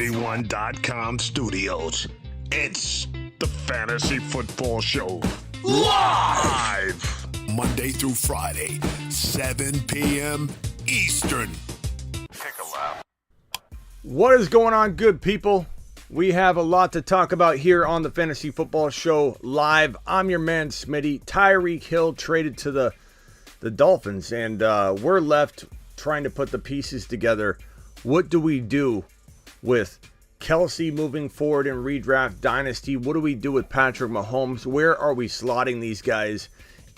Bet21.com studios. It's the Fantasy Football Show. Live! Monday through Friday, 7 p.m. Eastern. Take a lap. What is going on, good people? We have a lot to talk about here on the Fantasy Football Show Live. I'm your man, Smitty. Tyreek Hill traded to the Dolphins, and we're left trying to put the pieces together. What do we do with Kelce moving forward in redraft dynasty? What do we do with Patrick Mahomes? Where are we slotting these guys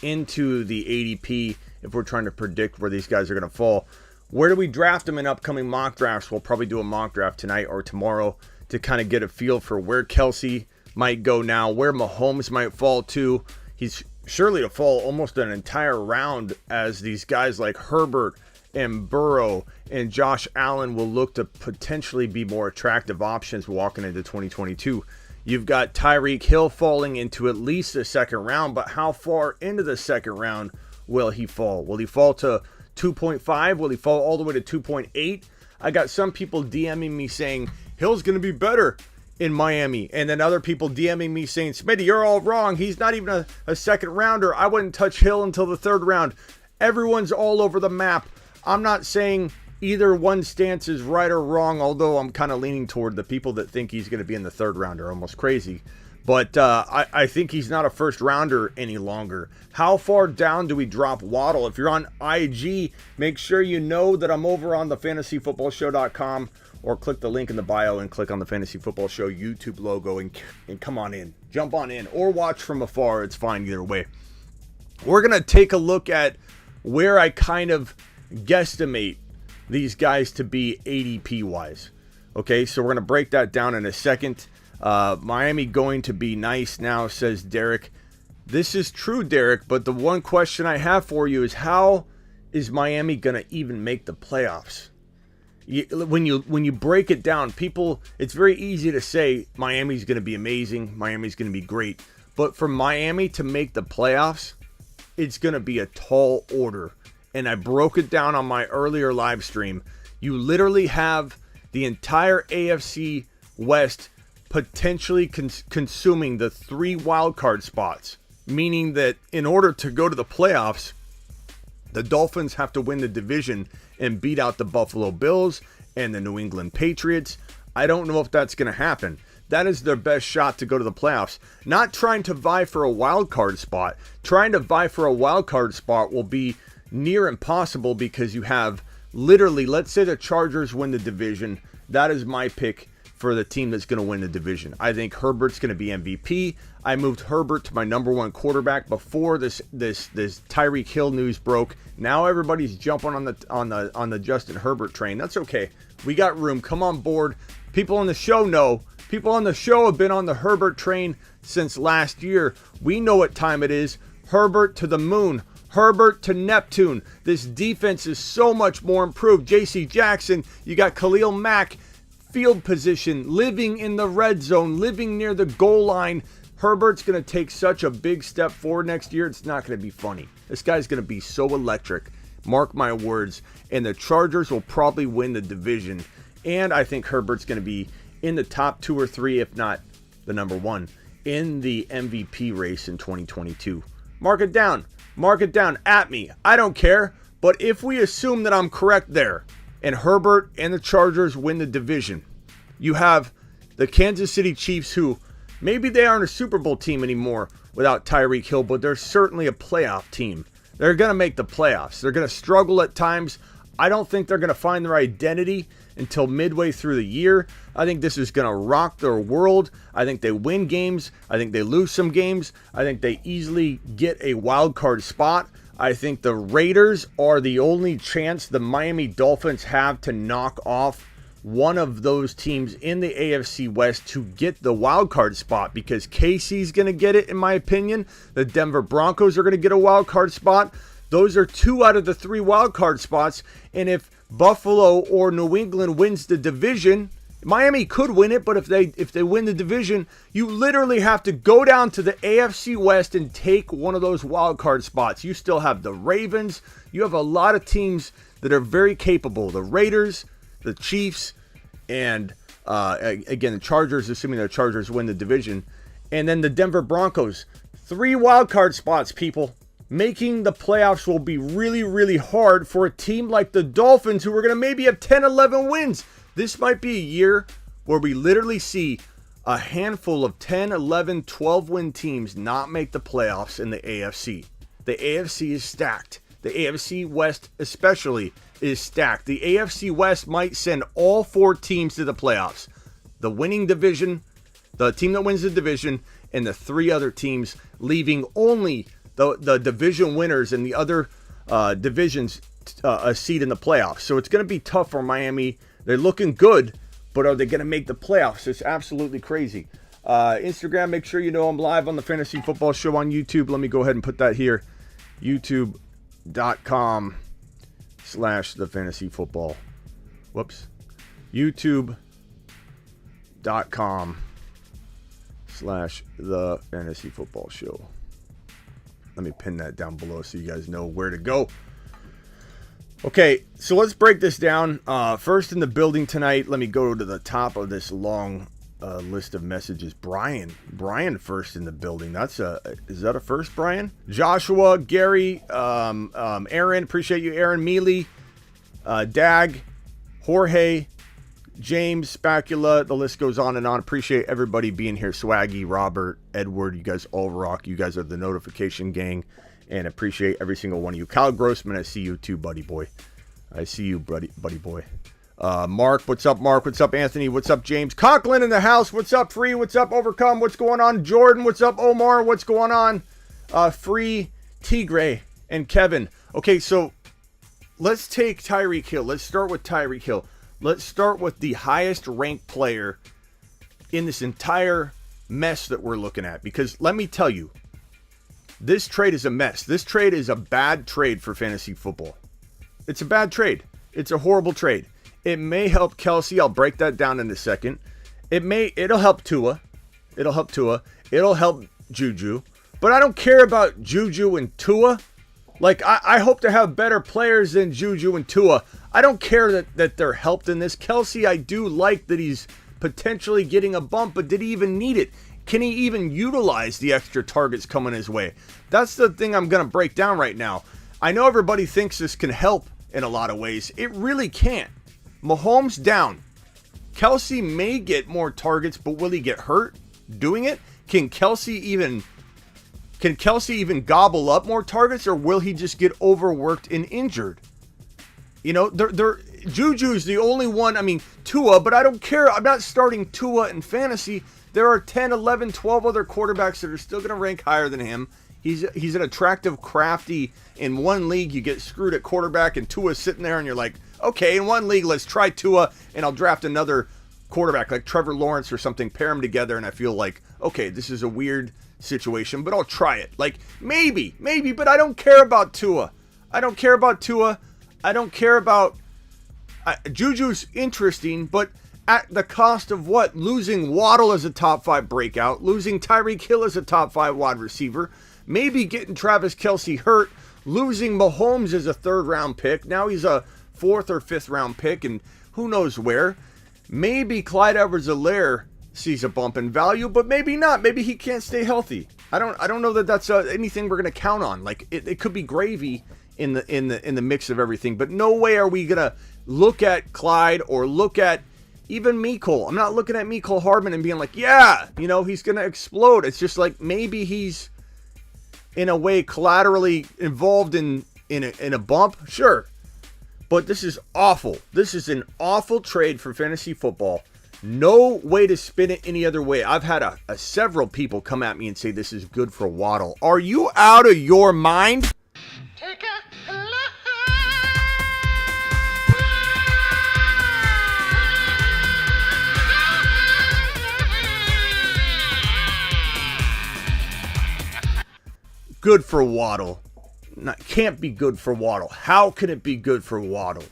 into the ADP if we're trying to predict where these guys are going to fall? Where do we draft them in upcoming mock drafts? We'll probably do a mock draft tonight or tomorrow to kind of get a feel for where Kelce might go now, where Mahomes might fall to. He's surely to fall almost an entire round, as these guys like Herbert and Burrow and Josh Allen will look to potentially be more attractive options walking into 2022. You've got Tyreek Hill falling into at least the second round, but how far into the second round will he fall? Will he fall to 2.5? Will he fall all the way to 2.8? I got some people DMing me saying Hill's going to be better in Miami, and then other people DMing me saying, Smitty, you're all wrong. He's not even a second rounder. I wouldn't touch Hill until the third round. Everyone's all over the map. I'm not saying either one stance is right or wrong, although I'm kind of leaning toward the people that think he's going to be in the third round are almost crazy. But I think he's not a first rounder any longer. How far down do we drop Waddle? If you're on IG, make sure you know that I'm over on the fantasyfootballshow.com, or click the link in the bio and click on the Fantasy Football Show YouTube logo and come on in. Jump on in or watch from afar. It's fine either way. We're going to take a look at where I kind of guesstimate these guys to be ADP wise. Okay, so we're going to break that down in a second. Miami going to be nice now, says Derek. This is true, Derek, but the one question I have for you is, how is Miami going to even make the playoffs? When you break it down, people, it's very easy to say Miami's going to be amazing, Miami's going to be great, but for Miami to make the playoffs, it's going to be a tall order. And I broke it down on my earlier live stream. You literally have the entire AFC West potentially consuming the 3 wildcard spots, meaning that in order to go to the playoffs, the Dolphins have to win the division and beat out the Buffalo Bills and the New England Patriots. I don't know if that's going to happen. That is their best shot to go to the playoffs. Not trying to vie for a wild card spot. Trying to vie for a wild card spot will be near impossible because you have literally, let's say the Chargers win the division. That is my pick for the team that's going to win the division. I think Herbert's going to be MVP. I moved Herbert to my number one quarterback before this Tyreek Hill news broke. Now everybody's jumping on the Justin Herbert train. That's okay. We got room. Come on board. People on the show know. People on the show have been on the Herbert train since last year. We know what time it is. Herbert to the moon. Herbert to Neptune. This defense is so much more improved. J.C. Jackson, you got Khalil Mack, field position, living in the red zone, living near the goal line. Herbert's going to take such a big step forward next year, it's not going to be funny. This guy's going to be so electric. Mark my words. And the Chargers will probably win the division. And I think Herbert's going to be in the top 2 or 3, if not the number 1, in the MVP race in 2022. Mark it down. Mark it down at me. I don't care. But if we assume that I'm correct there, and Herbert and the Chargers win the division, you have the Kansas City Chiefs, who maybe they aren't a Super Bowl team anymore without Tyreek Hill, but they're certainly a playoff team. They're going to make the playoffs. They're going to struggle at times. I don't think they're going to find their identity until midway through the year. I think this is going to rock their world. I think they win games. I think they lose some games. I think they easily get a wild card spot. I think the Raiders are the only chance the Miami Dolphins have to knock off one of those teams in the AFC West to get the wild card spot, because KC's going to get it, in my opinion. The Denver Broncos are going to get a wild card spot. Those are 2 out of the 3 wild card spots. And if Buffalo or New England wins the division, Miami could win it, but if they win the division, you literally have to go down to the AFC West and take one of those wild card spots. You still have the Ravens. You have a lot of teams that are very capable. The Raiders, the Chiefs, and Again, the Chargers, assuming the Chargers win the division. And then the Denver Broncos. 3 wild card spots, people. Making the playoffs will be really, really hard for a team like the Dolphins, who are going to maybe have 10, 11 wins. This might be a year where we literally see a handful of 10, 11, 12-win teams not make the playoffs in the AFC. The AFC is stacked. The AFC West especially is stacked. The AFC West might send all 4 teams to the playoffs. The winning division, the team that wins the division, and the 3 other teams, leaving only the division winners and the other divisions a seed in the playoffs. So it's going to be tough for Miami. They're looking good, but are they going to make the playoffs? It's absolutely crazy. Instagram, make sure you know I'm live on the Fantasy Football Show on YouTube. Let me go ahead and put that here. YouTube.com/the Fantasy Football. Whoops. YouTube.com/the Fantasy Football Show. Let me pin that down below so you guys know where to go. Okay, so let's break this down. First in the building tonight, let me go to the top of this long list of messages. Brian first in the building. Is that a first, Brian? Joshua, Gary, Aaron, appreciate you, Aaron, Mealy, Dag, Jorge, James, Spacula, the list goes on and on. Appreciate everybody being here. Swaggy, Robert, Edward, you guys all rock. You guys are the notification gang, and appreciate every single one of you. Kyle Grossman, I see you too, buddy boy. I see you, buddy boy. Mark, what's up, Mark? What's up, Anthony? What's up, James? Conklin in the house. What's up, Free? What's up, Overcome? What's going on? Jordan, what's up, Omar? What's going on? Free, Tigray, and Kevin. Okay, so let's take Tyreek Hill. Let's start with Tyreek Hill. Let's start with the highest ranked player in this entire mess that we're looking at. Because let me tell you, this trade is a mess. This trade is a bad trade for fantasy football. It's a bad trade. It's a horrible trade. It may help Kelce. I'll break that down in a second. It'll help Tua. It'll help Juju. But I don't care about Juju and Tua. Like, I hope to have better players than Juju and Tua. I don't care that they're helped in this. Kelce, I do like that he's potentially getting a bump, but did he even need it? Can he even utilize the extra targets coming his way? That's the thing I'm going to break down right now. I know everybody thinks this can help in a lot of ways. It really can't. Mahomes down. Kelce may get more targets, but will he get hurt doing it? Can Kelce even gobble up more targets, or will he just get overworked and injured? You know, Juju's the only one. I mean, Tua, but I don't care. I'm not starting Tua in fantasy. There are 10, 11, 12 other quarterbacks that are still going to rank higher than him. He's an attractive, crafty. In one league, you get screwed at quarterback, and Tua's sitting there, and you're like, okay, in one league, let's try Tua, and I'll draft another quarterback like Trevor Lawrence or something, pair them together, and I feel like, okay, this is a weird situation, but I'll try it. Like, maybe, but I don't care about Tua. I don't care about Juju's interesting, but at the cost of what? Losing Waddle as a top 5 breakout, losing Tyreek Hill as a top 5 wide receiver, maybe getting Travis Kelce hurt, losing Mahomes as a 3rd round pick. Now he's a 4th or 5th round pick, and who knows where. Maybe Clyde Edwards-Helaire sees a bump in value, but maybe not. Maybe he can't stay healthy. I don't know that that's anything we're going to count on. Like, it could be gravy in the mix of everything, but no way are we going to look at Clyde or look at even Mecole. I'm not looking at Mecole Hardman and being like, yeah, you know, he's going to explode. It's just like maybe he's in a way collaterally involved in a bump. Sure. But this is awful. This is an awful trade for fantasy football. No way to spin it any other way. I've had several people come at me and say this is good for Waddle. Are you out of your mind? Take a look. Good for Waddle. Can't be good for Waddle. How can it be good for Waddle?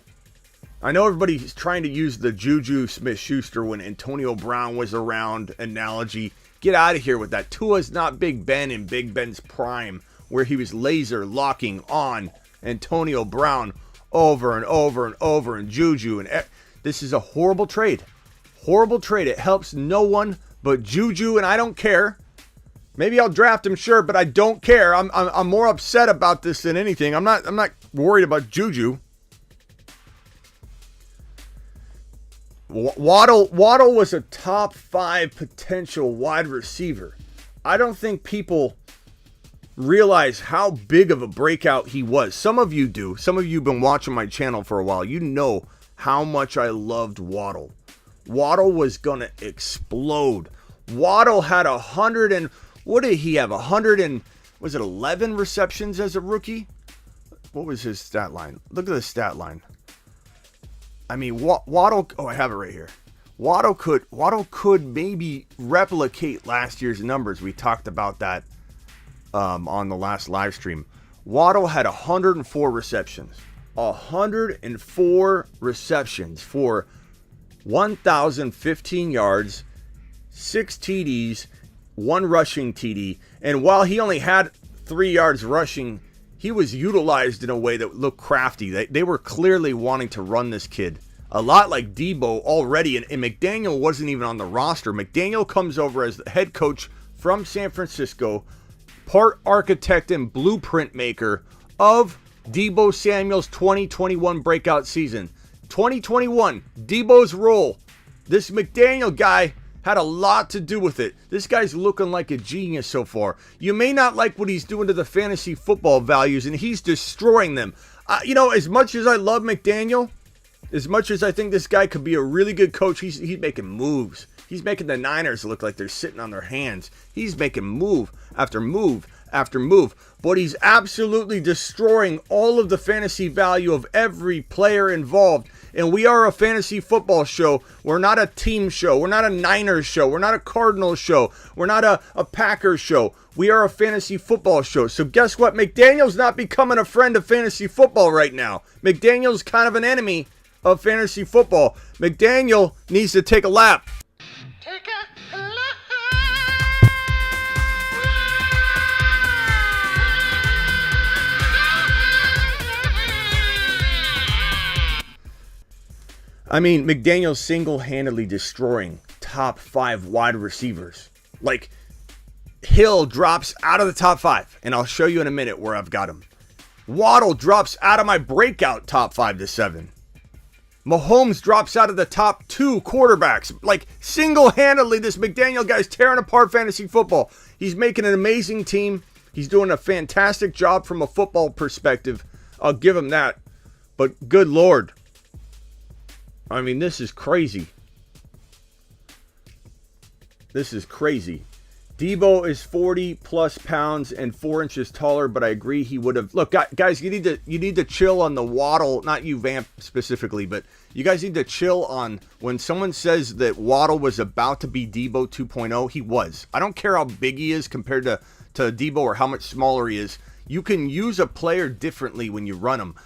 I know everybody's trying to use the Juju Smith-Schuster when Antonio Brown was around analogy. Get out of here with that. Tua's not Big Ben in Big Ben's prime, where he was laser locking on Antonio Brown over and over and over, and Juju. And this is a horrible trade. Horrible trade. It helps no one but Juju, and I don't care. Maybe I'll draft him, sure, but I don't care. I'm more upset about this than anything. I'm not worried about Juju. Waddle was a top 5 potential wide receiver. I don't think people realize how big of a breakout he was. Some of you do. Some of you have been watching my channel for a while. You know how much I loved Waddle. Waddle was going to explode. Waddle had 100 and, what did he have? 11 receptions as a rookie? What was his stat line? Look at the stat line. I mean, Waddle, oh, I have it right here. Waddle could maybe replicate last year's numbers. We talked about that on the last live stream. Waddle had 104 receptions. 104 receptions for 1,015 yards, 6 TDs, 1 rushing TD. And while he only had 3 yards rushing, he was utilized in a way that looked crafty. They were clearly wanting to run this kid. A lot like Debo already, and McDaniel wasn't even on the roster. McDaniel comes over as the head coach from San Francisco, part architect and blueprint maker of Debo Samuel's 2021 breakout season. 2021, Debo's role. This McDaniel guy had a lot to do with it. This guy's looking like a genius so far. You may not like what he's doing to the fantasy football values, and he's destroying them. As much as I love McDaniel, as much as I think this guy could be a really good coach, he's making moves. He's making the Niners look like they're sitting on their hands. He's making move after move after move. But he's absolutely destroying all of the fantasy value of every player involved. And we are a fantasy football show. We're not a team show. We're not a Niners show. We're not a Cardinals show. We're not a Packers show. We are a fantasy football show. So guess what? McDaniel's not becoming a friend of fantasy football right now. McDaniel's kind of an enemy of fantasy football. McDaniel needs to take a lap. Take a lap. I mean, McDaniel's single-handedly destroying top 5 wide receivers. Like, Hill drops out of the top 5, and I'll show you in a minute where I've got him. Waddle drops out of my breakout top 5 to 7. Mahomes drops out of the top 2 quarterbacks. Like, single-handedly, this McDaniel guy's tearing apart fantasy football. He's making an amazing team. He's doing a fantastic job from a football perspective. I'll give him that. But good Lord. I mean, this is crazy. This is crazy. Debo is 40 plus pounds and 4 inches taller, but I agree he would have. Look, guys, you need to chill on the Waddle. Not you, Vamp, specifically, but you guys need to chill on when someone says that Waddle was about to be Debo 2.0. He was. I don't care how big he is compared to Debo or how much smaller he is. You can use a player differently when you run him.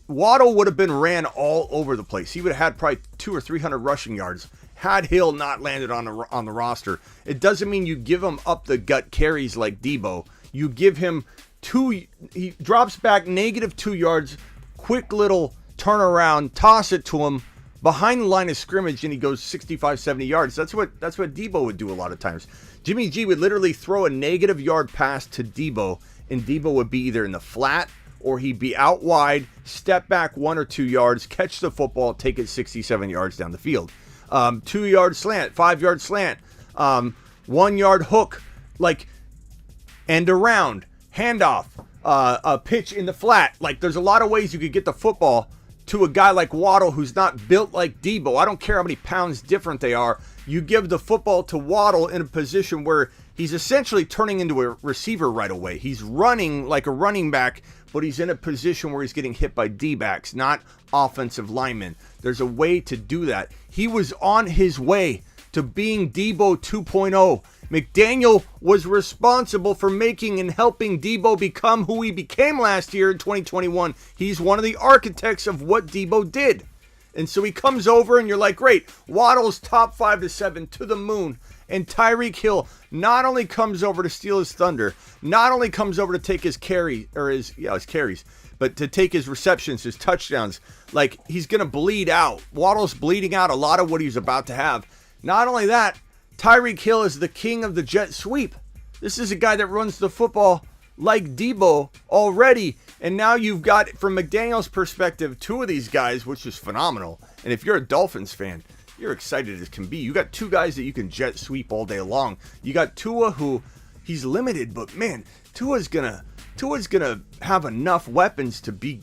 Waddle would have been ran all over the place. He would have had probably 200 or 300 rushing yards had Hill not landed on the roster. It doesn't mean you give him up the gut carries like Debo. You give him he drops back -2 yards, quick little turnaround, toss it to him behind the line of scrimmage, and he goes 65, 70 yards. That's what Debo would do a lot of times. Jimmy G would literally throw a -yard pass to Debo, and Debo would be either in the flat or he'd be out wide, step back 1 or 2 yards, catch the football, take it 67 yards down the field. 2-yard slant, 5-yard slant, 1-yard hook, like end around, handoff, a pitch in the flat. Like, there's a lot of ways you could get the football to a guy like Waddle who's not built like Debo. I don't care how many pounds different they are. You give the football to Waddle in a position where he's essentially turning into a receiver right away. He's running like a running back, but he's in a position where he's getting hit by D-backs, not offensive linemen. There's a way to do that. He was on his way to being Debo 2.0. McDaniel was responsible for making and helping Debo become who he became last year in 2021. He's one of the architects of what Debo did. And so he comes over and you're like, great, Waddle's top 5 to 7 to the moon. And Tyreek Hill not only comes over to steal his thunder, not only comes over to take his carries, but to take his receptions, his touchdowns. Like, he's going to bleed out. Waddle's bleeding out a lot of what he's about to have. Not only that, Tyreek Hill is the king of the jet sweep. This is a guy that runs the football like Debo already. And now you've got, from McDaniel's perspective, 2 of these guys, which is phenomenal. And if you're a Dolphins fan, you're excited as can be. You got 2 guys that you can jet sweep all day long. You got Tua, who he's limited, but man, Tua's gonna have enough weapons to be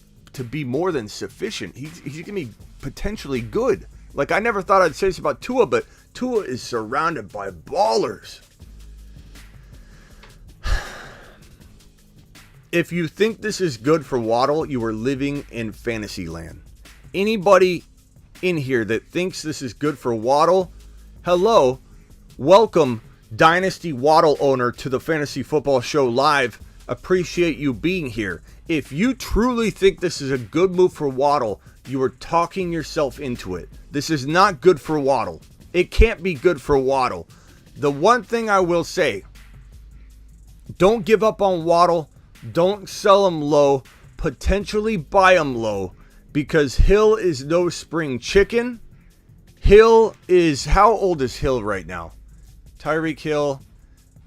more than sufficient. He's gonna be potentially good. Like, I never thought I'd say this about Tua, but Tua is surrounded by ballers. If you think this is good for Waddle, you are living in fantasy land. Anybody in here that thinks this is good for Waddle, hello, welcome, Dynasty Waddle owner, to the Fantasy Football Show Live. Appreciate you being here. If you truly think this is a good move for Waddle, you are talking yourself into it. This is not good for Waddle. It can't be good for Waddle. The one thing I will say, don't give up on Waddle. Don't sell him low. Potentially buy him low, because Hill is no spring chicken. Hill is, how old is Hill right now? Tyreek Hill.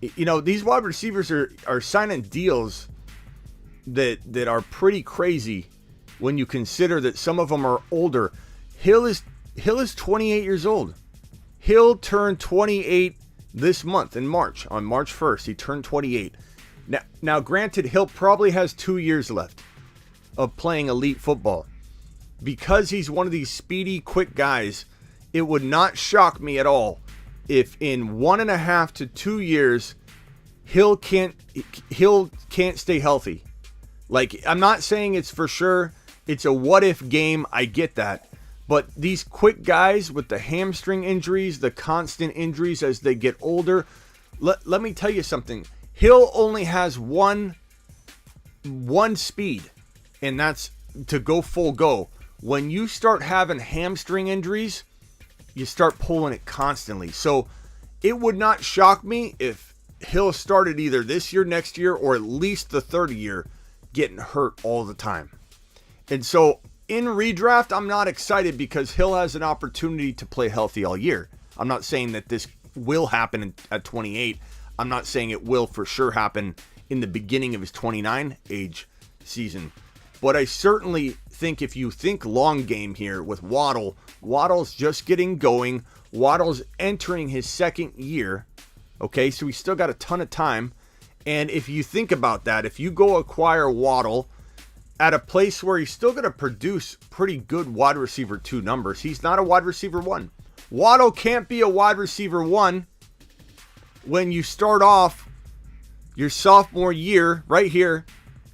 You know, these wide receivers are signing deals that are pretty crazy when you consider that some of them are older. Hill is 28 years old. Hill turned 28 this month in March. On March 1st, he turned 28. Now, granted, Hill probably has 2 years left of playing elite football. Because he's one of these speedy, quick guys, it would not shock me at all if in 1.5 to 2 years, Hill can't stay healthy. Like, I'm not saying it's for sure. It's a what-if game. I get that. But these quick guys with the hamstring injuries, the constant injuries as they get older, let me tell you something. Hill only has one speed, and that's to go full go. When you start having hamstring injuries, you start pulling it constantly. So it would not shock me if Hill started either this year, next year, or at least the third year getting hurt all the time. And so in redraft, I'm not excited because Hill has an opportunity to play healthy all year. I'm not saying that this will happen at 28. I'm not saying it will for sure happen in the beginning of his 29 age season. But I certainly think if you think long game here with Waddle, Waddle's just getting going. Waddle's entering his second year. Okay, so he's still got a ton of time. And if you think about that, if you go acquire Waddle at a place where he's still going to produce pretty good wide receiver 2 numbers, he's not a wide receiver 1. Waddle can't be a wide receiver 1 when you start off your sophomore year right here,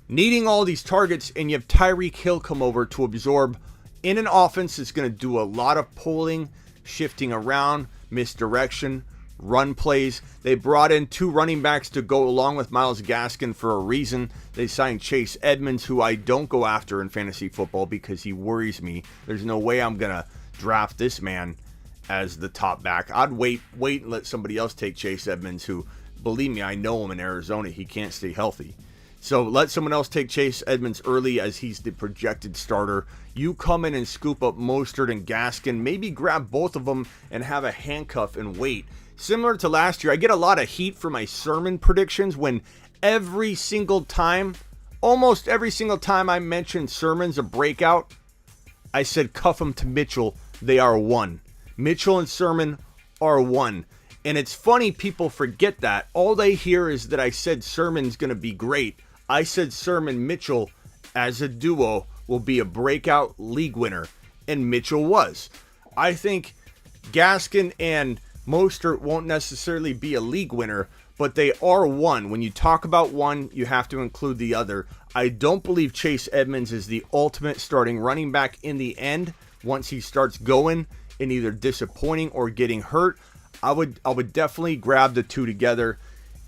needing all these targets, and you have Tyreek Hill come over to absorb in an offense that's going to do a lot of pulling, shifting around, misdirection, run plays. They brought in 2 running backs to go along with Myles Gaskin for a reason. They signed Chase Edmonds, who I don't go after in fantasy football because he worries me. There's no way I'm going to draft this man as the top back. I'd wait and let somebody else take Chase Edmonds, who, believe me, I know him in Arizona. He can't stay healthy. So let someone else take Chase Edmonds early as he's the projected starter. You come in and scoop up Mostert and Gaskin, maybe grab both of them and have a handcuff and wait. Similar to last year, I get a lot of heat for my Sermon predictions when every single time, almost every single time I mentioned Sermon's a breakout, I said cuff him to Mitchell. They are one. Mitchell and Sermon are one. And it's funny, people forget that. All they hear is that I said Sermon's going to be great. I said Sermon Mitchell as a duo will be a breakout league winner. And Mitchell was. I think Gaskin and Mostert won't necessarily be a league winner, but they are one. When you talk about one, you have to include the other. I don't believe Chase Edmonds is the ultimate starting running back in the end once he starts going and either disappointing or getting hurt. I would definitely grab the two together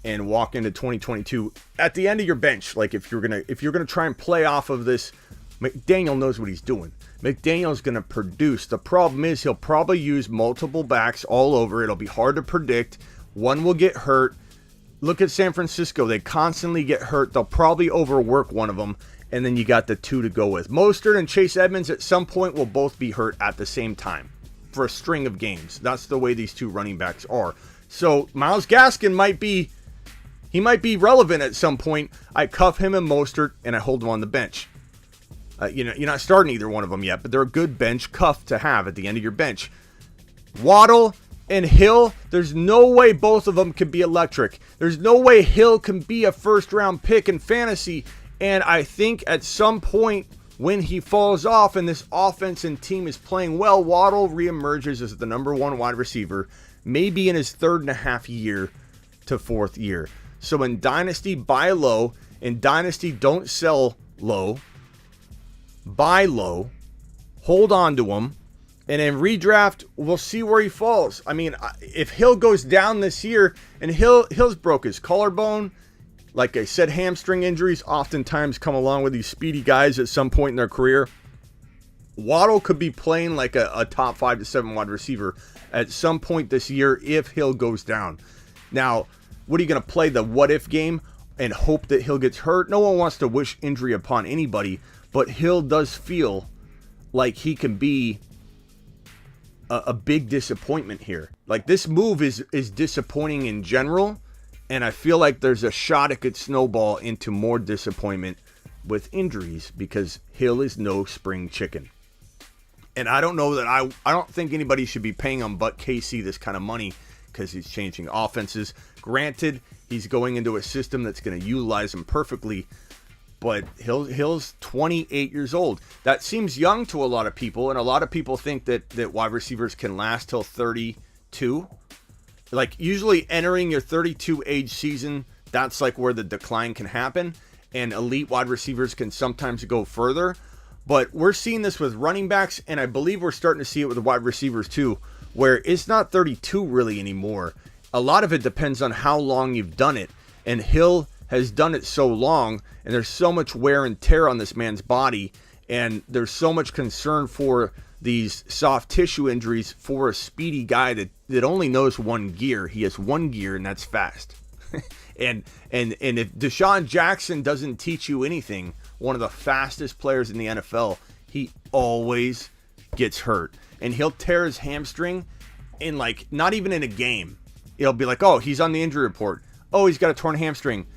and walk into 2022 at the end of your bench. Like if you're gonna try and play off of this McDaniel knows what he's doing. McDaniel's going to produce. The problem is he'll probably use multiple backs all over. It'll be hard to predict. One will get hurt. Look at San Francisco. They constantly get hurt. They'll probably overwork one of them, and then you got the two to go with. Mostert and Chase Edmonds at some point will both be hurt at the same time for a string of games. That's the way these two running backs are. So Myles Gaskin might be relevant at some point. I cuff him and Mostert, and I hold him on the bench. You're not starting either one of them yet, but they're a good bench cuff to have at the end of your bench. Waddle and Hill, there's no way both of them can be electric. There's no way Hill can be a first-round pick in fantasy. And I think at some point when he falls off and this offense and team is playing well, Waddle reemerges as the number one wide receiver, maybe in his 3.5 year to 4th year. So in Dynasty, buy low. In Dynasty, don't sell low. Buy low, hold on to him, and in redraft, we'll see where he falls. I mean, if Hill goes down this year, and Hill's broke his collarbone, like I said, hamstring injuries oftentimes come along with these speedy guys at some point in their career. Waddle could be playing like a top 5 to 7 wide receiver at some point this year if Hill goes down. Now, what are you going to play the what-if game and hope that Hill gets hurt? No one wants to wish injury upon anybody, but Hill does feel like he can be a big disappointment here. Like, this move is disappointing in general, and I feel like there's a shot it could snowball into more disappointment with injuries because Hill is no spring chicken. And I don't know that I don't think anybody should be paying him but KC this kind of money because he's changing offenses. Granted, he's going into a system that's going to utilize him perfectly, but Hill's 28 years old. That seems young to a lot of people, and a lot of people think that wide receivers can last till 32. Like, usually entering your 32 age season, that's like where the decline can happen, and elite wide receivers can sometimes go further. But we're seeing this with running backs, and I believe we're starting to see it with the wide receivers too, where it's not 32 really anymore. A lot of it depends on how long you've done it, and Hill has done it so long, and there's so much wear and tear on this man's body, and there's so much concern for these soft tissue injuries for a speedy guy that only knows one gear. He has one gear, and that's fast. and if Deshaun Jackson doesn't teach you anything, one of the fastest players in the NFL, he always gets hurt. And he'll tear his hamstring in, like, not even in a game. It'll be like, oh, he's on the injury report. Oh, he's got a torn hamstring.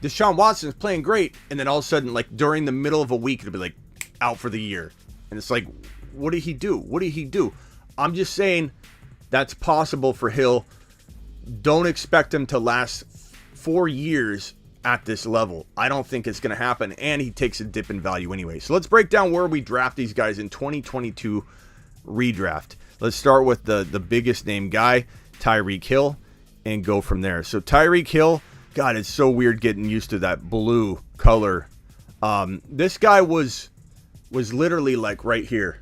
Deshaun Watson's playing great. And then all of a sudden, like, during the middle of a week, it'll be like, out for the year. And it's like, what did he do? What did he do? I'm just saying that's possible for Hill. Don't expect him to last 4 years at this level. I don't think it's going to happen. And he takes a dip in value anyway. So let's break down where we draft these guys in 2022 redraft. Let's start with the biggest name guy, Tyreek Hill, and go from there. So Tyreek Hill, God, it's so weird getting used to that blue color. This guy was literally like right here,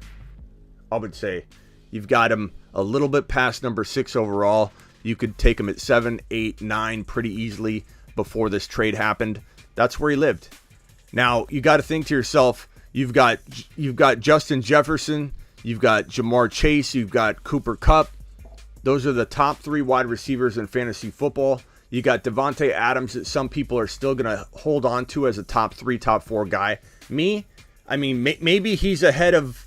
I would say. You've got him a little bit past number 6 overall. You could take him at 7, 8, 9 pretty easily before this trade happened. That's where he lived. Now, you got to think to yourself, you've got Justin Jefferson, you've got Jamar Chase, you've got Cooper Kupp. Those are the top 3 wide receivers in fantasy football. You got Devontae Adams that some people are still going to hold on to as a top 3, top 4 guy. Me, I mean, maybe he's ahead of,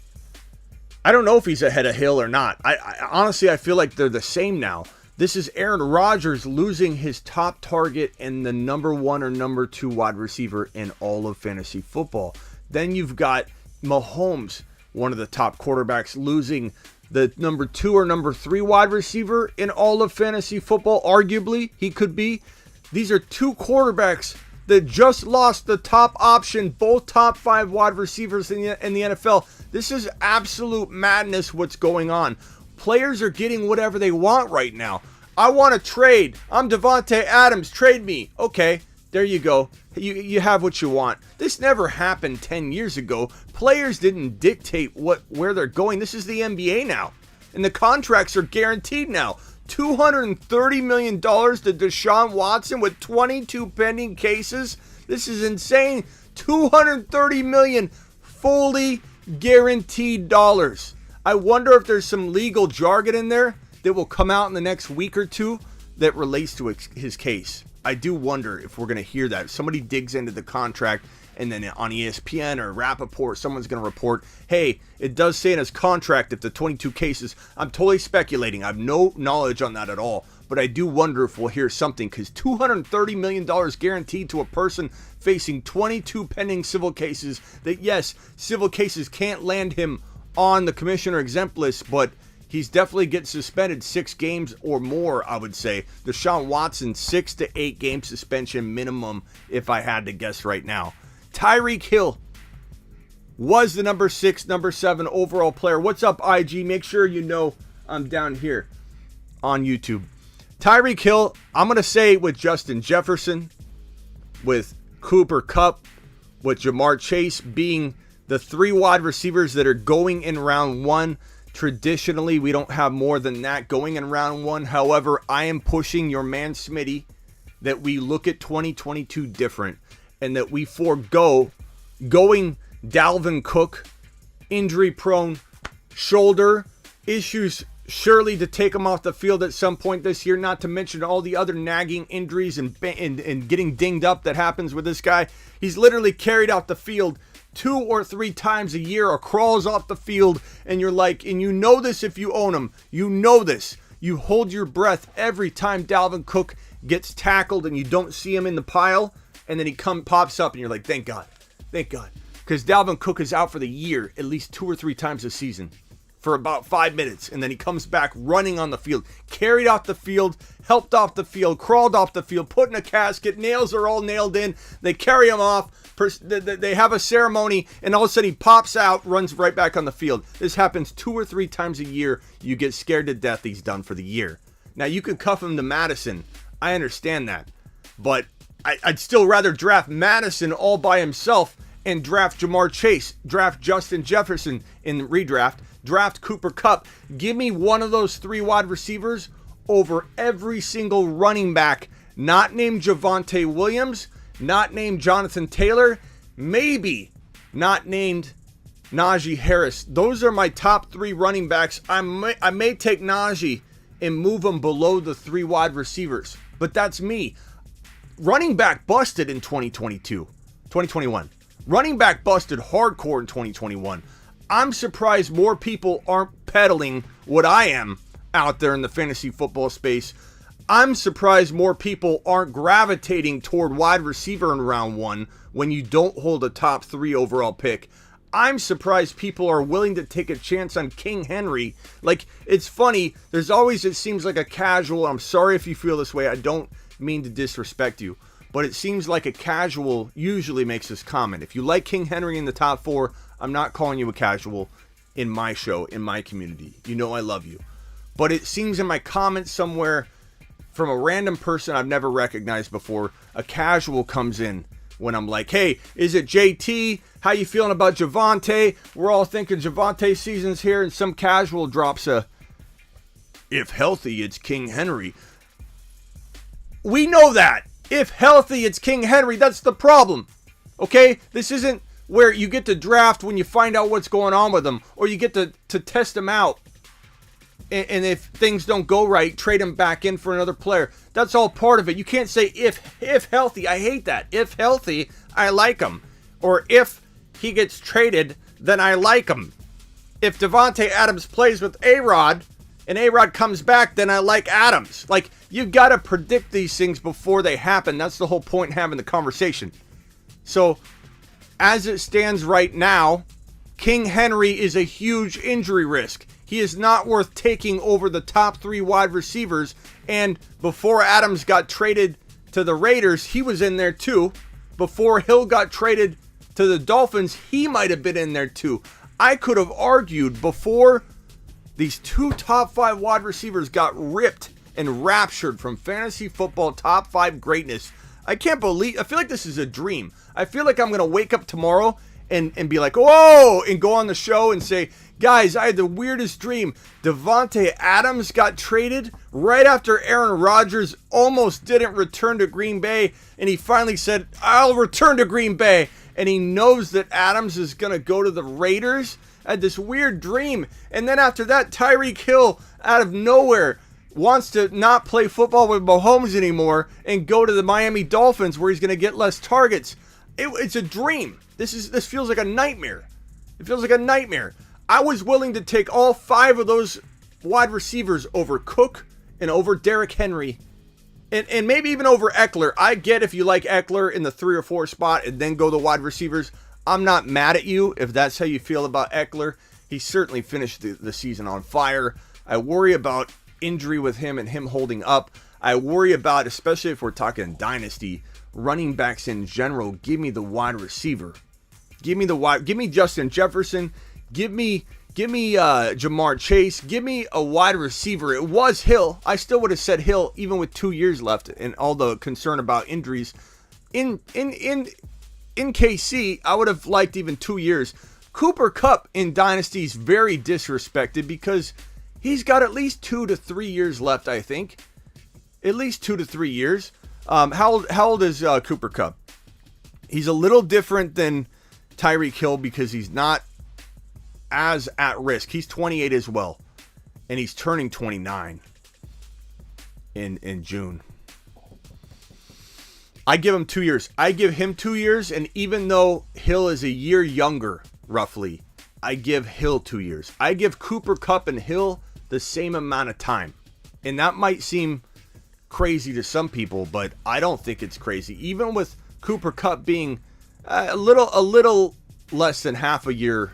I don't know if he's ahead of Hill or not. I honestly, I feel like they're the same now. This is Aaron Rodgers losing his top target and the number 1 or number 2 wide receiver in all of fantasy football. Then you've got Mahomes, one of the top quarterbacks, losing the number 2 or number 3 wide receiver in all of fantasy football. Arguably, he could be. These are 2 quarterbacks that just lost the top option, both top 5 wide receivers in the NFL. This is absolute madness what's going on. Players are getting whatever they want right now. I want to trade. I'm Devontae Adams. Trade me. Okay, there you go. You have what you want. This never happened 10 years ago. Players didn't dictate where they're going. This is the NBA now. And the contracts are guaranteed now. $230 million to Deshaun Watson with 22 pending cases. This is insane. $230 million fully guaranteed dollars. I wonder if there's some legal jargon in there that will come out in the next week or two that relates to his case. I do wonder if we're going to hear that. If somebody digs into the contract and then on ESPN or Rappaport, someone's going to report, hey, it does say in his contract if the 22 cases, I'm totally speculating. I have no knowledge on that at all. But I do wonder if we'll hear something, because $230 million guaranteed to a person facing 22 pending civil cases that, yes, civil cases can't land him on the commissioner exempt list, but he's definitely getting suspended 6 games or more, I would say. Deshaun Watson, 6 to 8 game suspension minimum, if I had to guess right now. Tyreek Hill was the number 6, number 7 overall player. What's up, IG? Make sure you know I'm down here on YouTube. Tyreek Hill, I'm going to say with Justin Jefferson, with Cooper Kupp, with Jamar Chase being the 3 wide receivers that are going in round 1. Traditionally, we don't have more than that going in round 1. However, I am pushing your man Smitty that we look at 2022 different and that we forego going Dalvin Cook, injury prone, shoulder issues, surely to take him off the field at some point this year, not to mention all the other nagging injuries and getting dinged up that happens with this guy. He's literally carried out the field 2 or 3 times a year, or crawls off the field, and you're like, and you know this if you own him, you know this. You hold your breath every time Dalvin Cook gets tackled and you don't see him in the pile, and then he pops up and you're like, thank God, because Dalvin Cook is out for the year at least 2 or 3 times a season for about 5 minutes, and then he comes back running on the field, carried off the field, helped off the field, crawled off the field, put in a casket, nails are all nailed in, they carry him off, they have a ceremony, and all of a sudden he pops out, runs right back on the field. This happens 2 or 3 times a year. You get scared to death he's done for the year. Now, you could cuff him to Madison. I understand that. But I'd still rather draft Madison all by himself and draft Jamar Chase, draft Justin Jefferson in redraft, draft Cooper Kupp. Give me one of those 3 wide receivers over every single running back not named Javonte Williams, not named Jonathan Taylor, maybe not named Najee Harris. Those are my top 3 running backs. I may take Najee and move him below the 3 wide receivers, but that's me. Running back busted in 2021. Running back busted hardcore in 2021. I'm surprised more people aren't peddling what I am out there in the fantasy football space. I'm surprised more people aren't gravitating toward wide receiver in round 1 when you don't hold a top 3 overall pick. I'm surprised people are willing to take a chance on King Henry. Like, it's funny, there's always, it seems like a casual, I'm sorry if you feel this way, I don't mean to disrespect you, but it seems like a casual usually makes this comment. If you like King Henry in the top 4, I'm not calling you a casual in my show, in my community. You know I love you. But it seems in my comments somewhere from a random person I've never recognized before, a casual comes in when I'm like, hey, is it JT? How you feeling about Javonte? We're all thinking Javonte season's here, and some casual drops a, if healthy, it's King Henry. We know that. If healthy, it's King Henry. That's the problem. Okay? This isn't where you get to draft when you find out what's going on with them, or you get to test them out. And if things don't go right, trade him back in for another player. That's all part of it. You can't say if healthy. I hate that. If healthy, I like him. Or if he gets traded, then I like him. If Devontae Adams plays with A-Rod and A-Rod comes back, then I like Adams. Like, you've got to predict these things before they happen. That's the whole point in having the conversation. So, as it stands right now, King Henry is a huge injury risk. He is not worth taking over the top 3 wide receivers. And before Adams got traded to the Raiders, he was in there too. Before Hill got traded to the Dolphins, he might have been in there too. I could have argued before these 2 top 5 wide receivers got ripped and raptured from fantasy football top 5 greatness. I can't believe, I feel like this is a dream. I feel like I'm going to wake up tomorrow and be like, whoa, and go on the show and say, guys, I had the weirdest dream. Devontae Adams got traded right after Aaron Rodgers almost didn't return to Green Bay, and he finally said, I'll return to Green Bay. and he knows that Adams is going to go to the Raiders. I had this weird dream. And then after that, Tyreek Hill, out of nowhere, wants to not play football with Mahomes anymore and go to the Miami Dolphins where he's going to get less targets. It's a dream. This feels like a nightmare. It feels like a nightmare. I was willing to take all 5 of those wide receivers over Cook and over Derrick Henry and maybe even over Eckler. I get if you like Eckler in the 3 or 4 spot and then go the wide receivers. I'm not mad at you if that's how you feel about Eckler. He certainly finished the season on fire. I worry about injury with him and him holding up. I worry about, especially if we're talking dynasty, running backs in general. Give me the wide receiver. Give me Justin Jefferson. Give me Jamar Chase. Give me a wide receiver. It was Hill. I still would have said Hill even with 2 years left and all the concern about injuries. In KC, I would have liked even 2 years. Cooper Kupp in Dynasty is very disrespected because he's got at least 2 to 3 years left, I think. At least 2 to 3 years. How old is Cooper Kupp? He's a little different than Tyreek Hill because he's not as at risk. He's 28 as well. And he's turning 29 in June. I give him 2 years. I give him 2 years, and even though Hill is a year younger, roughly, I give Hill 2 years. I give Cooper Kupp and Hill the same amount of time. And that might seem crazy to some people, but I don't think it's crazy. Even with Cooper Kupp being a little less than half a year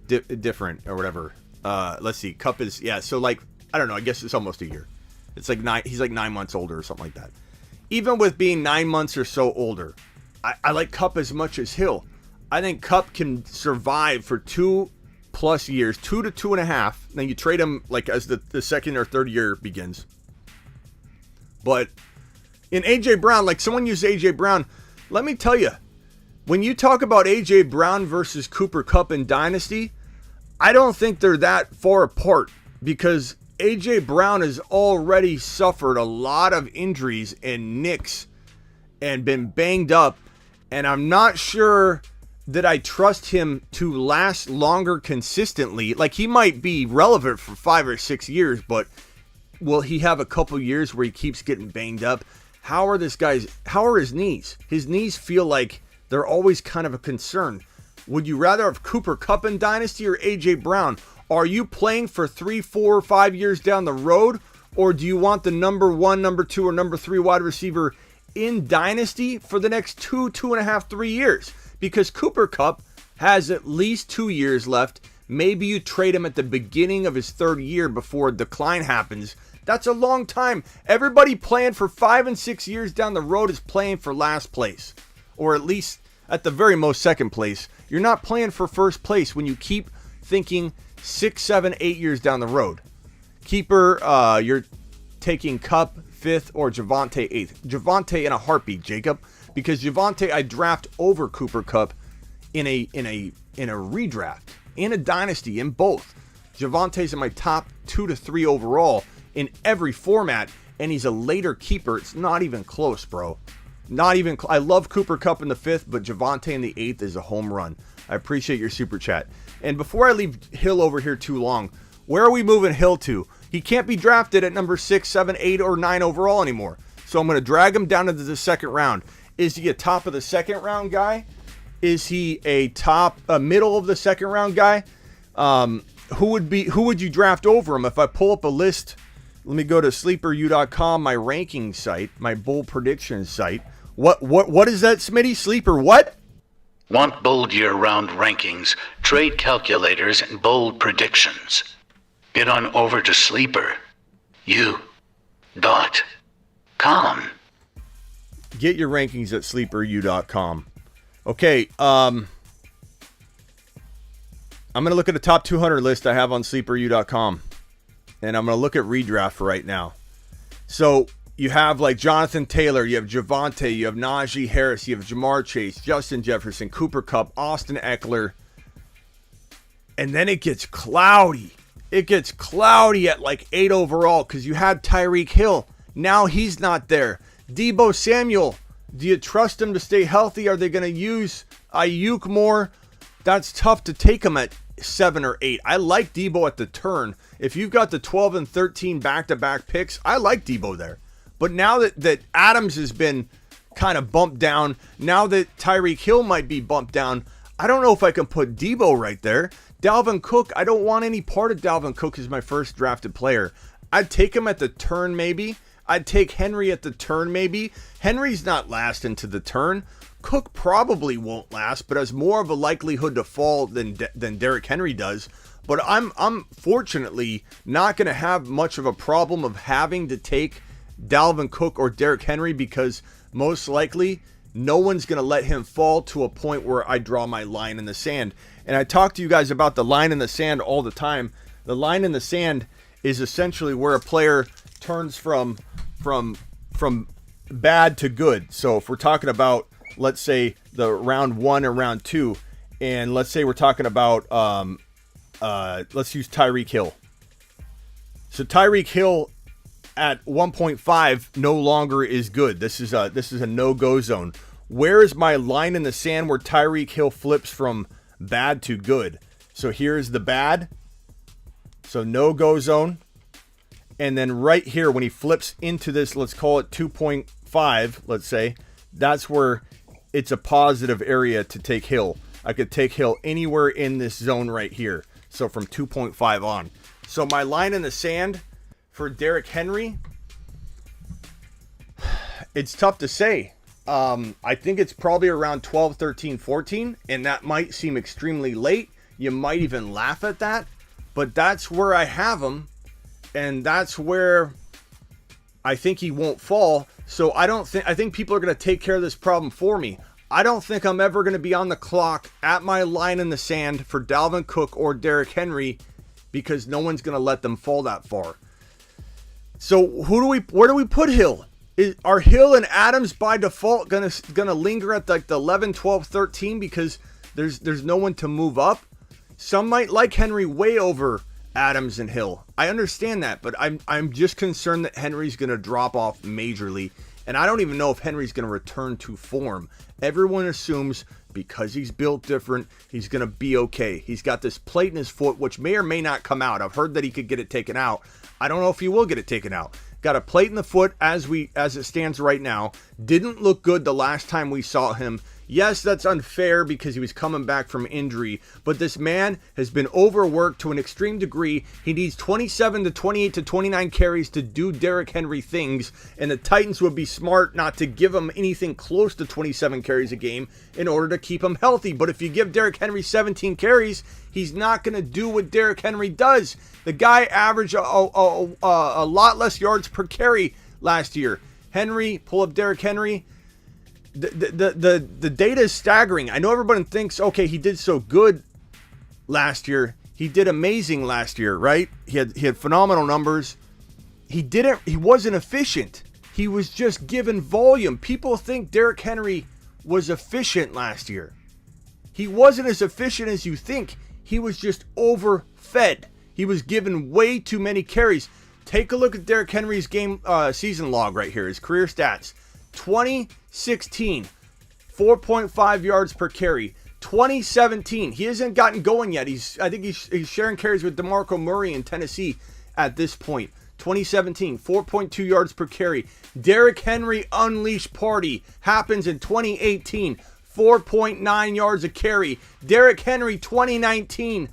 different or whatever. Let's see. Kupp is, so like, I don't know, I guess it's almost a year. It's like he's like 9 months older or something like that. Even with being 9 months or so older, I like Kupp as much as Hill. I think Kupp can survive for 2+ years, 2 to 2.5. Then you trade him like as the second or third year begins. But in A.J. Brown, like someone used A.J. Brown, let me tell you, when you talk about A.J. Brown versus Cooper Kupp in Dynasty, I don't think they're that far apart because A.J. Brown has already suffered a lot of injuries and nicks and been banged up, and I'm not sure that I trust him to last longer consistently. Like, he might be relevant for 5 or 6 years, but will he have a couple years where he keeps getting banged up? How are his knees? His knees feel like they're always kind of a concern. Would you rather have Cooper Kupp in Dynasty or A.J. Brown? Are you playing for 3, 4, 5 years down the road? Or do you want the number 1, number 2, or number 3 wide receiver in Dynasty for the next 2.5, 3 years? Because Cooper Kupp has at least 2 years left. Maybe you trade him at the beginning of his 3rd year before a decline happens. That's a long time. Everybody playing for 5 and 6 years down the road is playing for last place. Or at least, at the very most, 2nd place. You're not playing for 1st place when you keep thinking 6, 7, 8 years down the road. Keeper, you're taking Kupp 5th or Javonte 8th. Javonte in a heartbeat, Jacob. Because Javonte I draft over Cooper Kupp in a redraft. In a dynasty, in both. Javonte's in my top 2 to 3 overall in every format, and he's a later keeper. It's not even close, bro. Not even I love Cooper Kupp in the 5th, but Javonte in the 8th is a home run. I appreciate your super chat. And before I leave Hill over here too long, where are we moving Hill to? He can't be drafted at number 6, 7, 8, or 9 overall anymore. So I'm going to drag him down into the 2nd round. Is he a top of the 2nd round guy? Is he a middle of the 2nd round guy? Who would you draft over him? If I pull up a list, let me go to sleeperu.com, my ranking site, my bold prediction site. What is that, Smitty? Sleeper what? Want bold year-round rankings, trade calculators, and bold predictions? Get on over to sleeperu.com. Get your rankings at sleeperu.com. Okay, I'm going to look at the top 200 list I have on sleeperu.com. And I'm going to look at redraft for right now. So you have like Jonathan Taylor, you have Javonte, you have Najee Harris, you have Jamar Chase, Justin Jefferson, Cooper Kupp, Austin Eckler. And then it gets cloudy. It gets cloudy at like 8 overall because you had Tyreek Hill. Now he's not there. Deebo Samuel, do you trust him to stay healthy? Are they going to use Ayuk more, that's tough to take him at 7 or 8. I like Debo at the turn. If you've got the 12 and 13 back-to-back picks, I like Debo there. But now that Adams has been kind of bumped down, now that Tyreek Hill might be bumped down, I don't know if I can put Debo right there. Dalvin Cook, I don't want any part of Dalvin Cook as my first drafted player. I'd take him at the turn maybe. I'd take Henry at the turn maybe. Henry's not last into the turn. Cook probably won't last, but has more of a likelihood to fall than Derrick Henry does. But I'm fortunately not going to have much of a problem of having to take Dalvin Cook or Derrick Henry, because most likely no one's going to let him fall to a point where I draw my line in the sand. And I talk to you guys about the line in the sand all the time. The line in the sand is essentially where a player turns from bad to good. So if we're talking about, let's say, the round 1 or round 2, and let's say we're talking about let's use Tyreek Hill. So Tyreek Hill at 1.5 no longer is good. This is a no-go zone. Where is my line in the sand where Tyreek Hill flips from bad to good? So here's the bad. So no-go zone. And then right here, when he flips into this, let's call it 2.5, let's say, that's where it's a positive area to take Hill. I could take Hill anywhere in this zone right here. So from 2.5 on. So my line in the sand for Derrick Henry, it's tough to say. I think it's probably around 12, 13, 14, and that might seem extremely late. You might even laugh at that, but that's where I have him, and that's where I think he won't fall. So I think people are going to take care of this problem for me. I don't think I'm ever going to be on the clock at my line in the sand for Dalvin Cook or Derrick Henry, because no one's going to let them fall that far. So where do we put Hill? Are Hill and Adams by default gonna linger at like the 11, 12, 13 because there's no one to move up? Some might like Henry way over Adams and Hill. I understand that, but I'm just concerned that Henry's gonna drop off majorly, and I don't even know if Henry's gonna return to form. Everyone assumes because he's built different, he's gonna be okay. He's got this plate in his foot, which may or may not come out. I've heard that he could get it taken out. I don't know if he will get it taken out. Got a plate in the foot as it stands right now. Didn't look good the last time we saw him. Yes, that's unfair because he was coming back from injury, but this man has been overworked to an extreme degree. He needs 27 to 28 to 29 carries to do Derrick Henry things, and the Titans would be smart not to give him anything close to 27 carries a game in order to keep him healthy. But if you give Derrick Henry 17 carries, he's not going to do what Derrick Henry does. The guy averaged a lot less yards per carry last year. Henry, pull up Derrick Henry. The data is staggering. I know everybody thinks, okay, he did so good last year. He did amazing last year, right? He had phenomenal numbers. He wasn't efficient. He was just given volume. People think Derrick Henry was efficient last year. He wasn't as efficient as you think. He was just overfed. He was given way too many carries. Take a look at Derrick Henry's season log right here, his career stats. 2016, 4.5 yards per carry. 2017, he hasn't gotten going yet. I think he's sharing carries with DeMarco Murray in Tennessee at this point. 2017, 4.2 yards per carry. Derrick Henry Unleashed Party happens in 2018, 4.9 yards a carry. Derrick Henry 2019,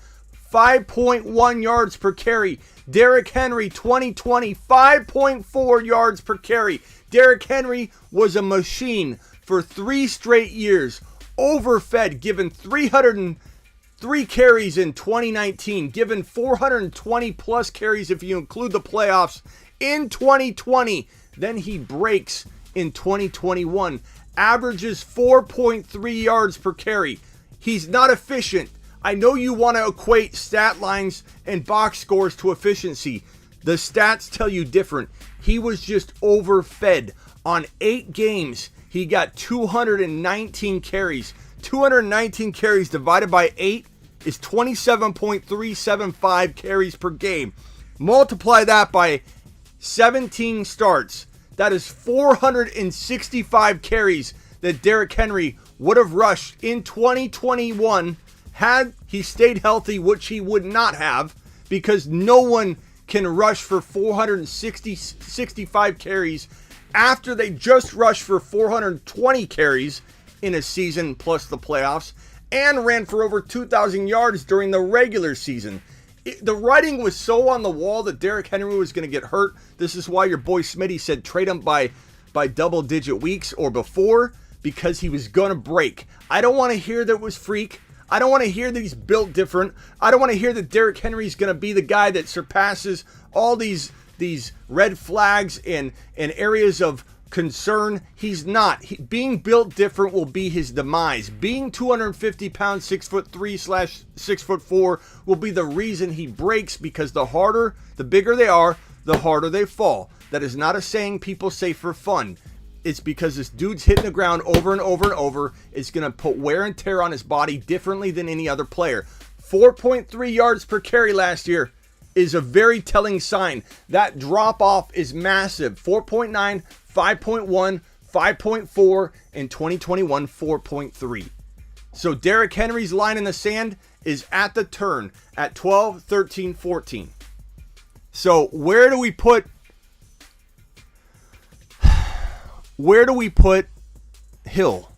5.1 yards per carry. Derrick Henry 2020, 5.4 yards per carry. Derrick Henry was a machine for 3 straight years. Overfed, given 303 carries in 2019, given 420 plus carries if you include the playoffs in 2020. Then he breaks in 2021, averages 4.3 yards per carry. He's not efficient. I know you want to equate stat lines and box scores to efficiency. The stats tell you different. He was just overfed. On 8 games, he got 219 carries. 219 carries divided by 8 is 27.375 carries per game. Multiply that by 17 starts. That is 465 carries that Derrick Henry would have rushed in 2021 had he stayed healthy, which he would not have, because no one can rush for 65 carries after they just rushed for 420 carries in a season plus the playoffs and ran for over 2,000 yards during the regular season. The writing was so on the wall that Derrick Henry was going to get hurt. This is why your boy Smitty said trade him by double-digit weeks or before, because he was going to break. I don't want to hear that it was freak. I don't want to hear that he's built different. I don't want to hear that Derrick Henry is going to be the guy that surpasses all these red flags and areas of concern. He's not. Being built different will be his demise. Being 250 pounds, 6'3/6'4" will be the reason he breaks, because the bigger they are, the harder they fall. That is not a saying people say for fun. It's because this dude's hitting the ground over and over and over. It's going to put wear and tear on his body differently than any other player. 4.3 yards per carry last year is a very telling sign. That drop off is massive. 4.9, 5.1, 5.4, in 2021, 4.3. So Derrick Henry's line in the sand is at the turn at 12, 13, 14. So where do we put Hill?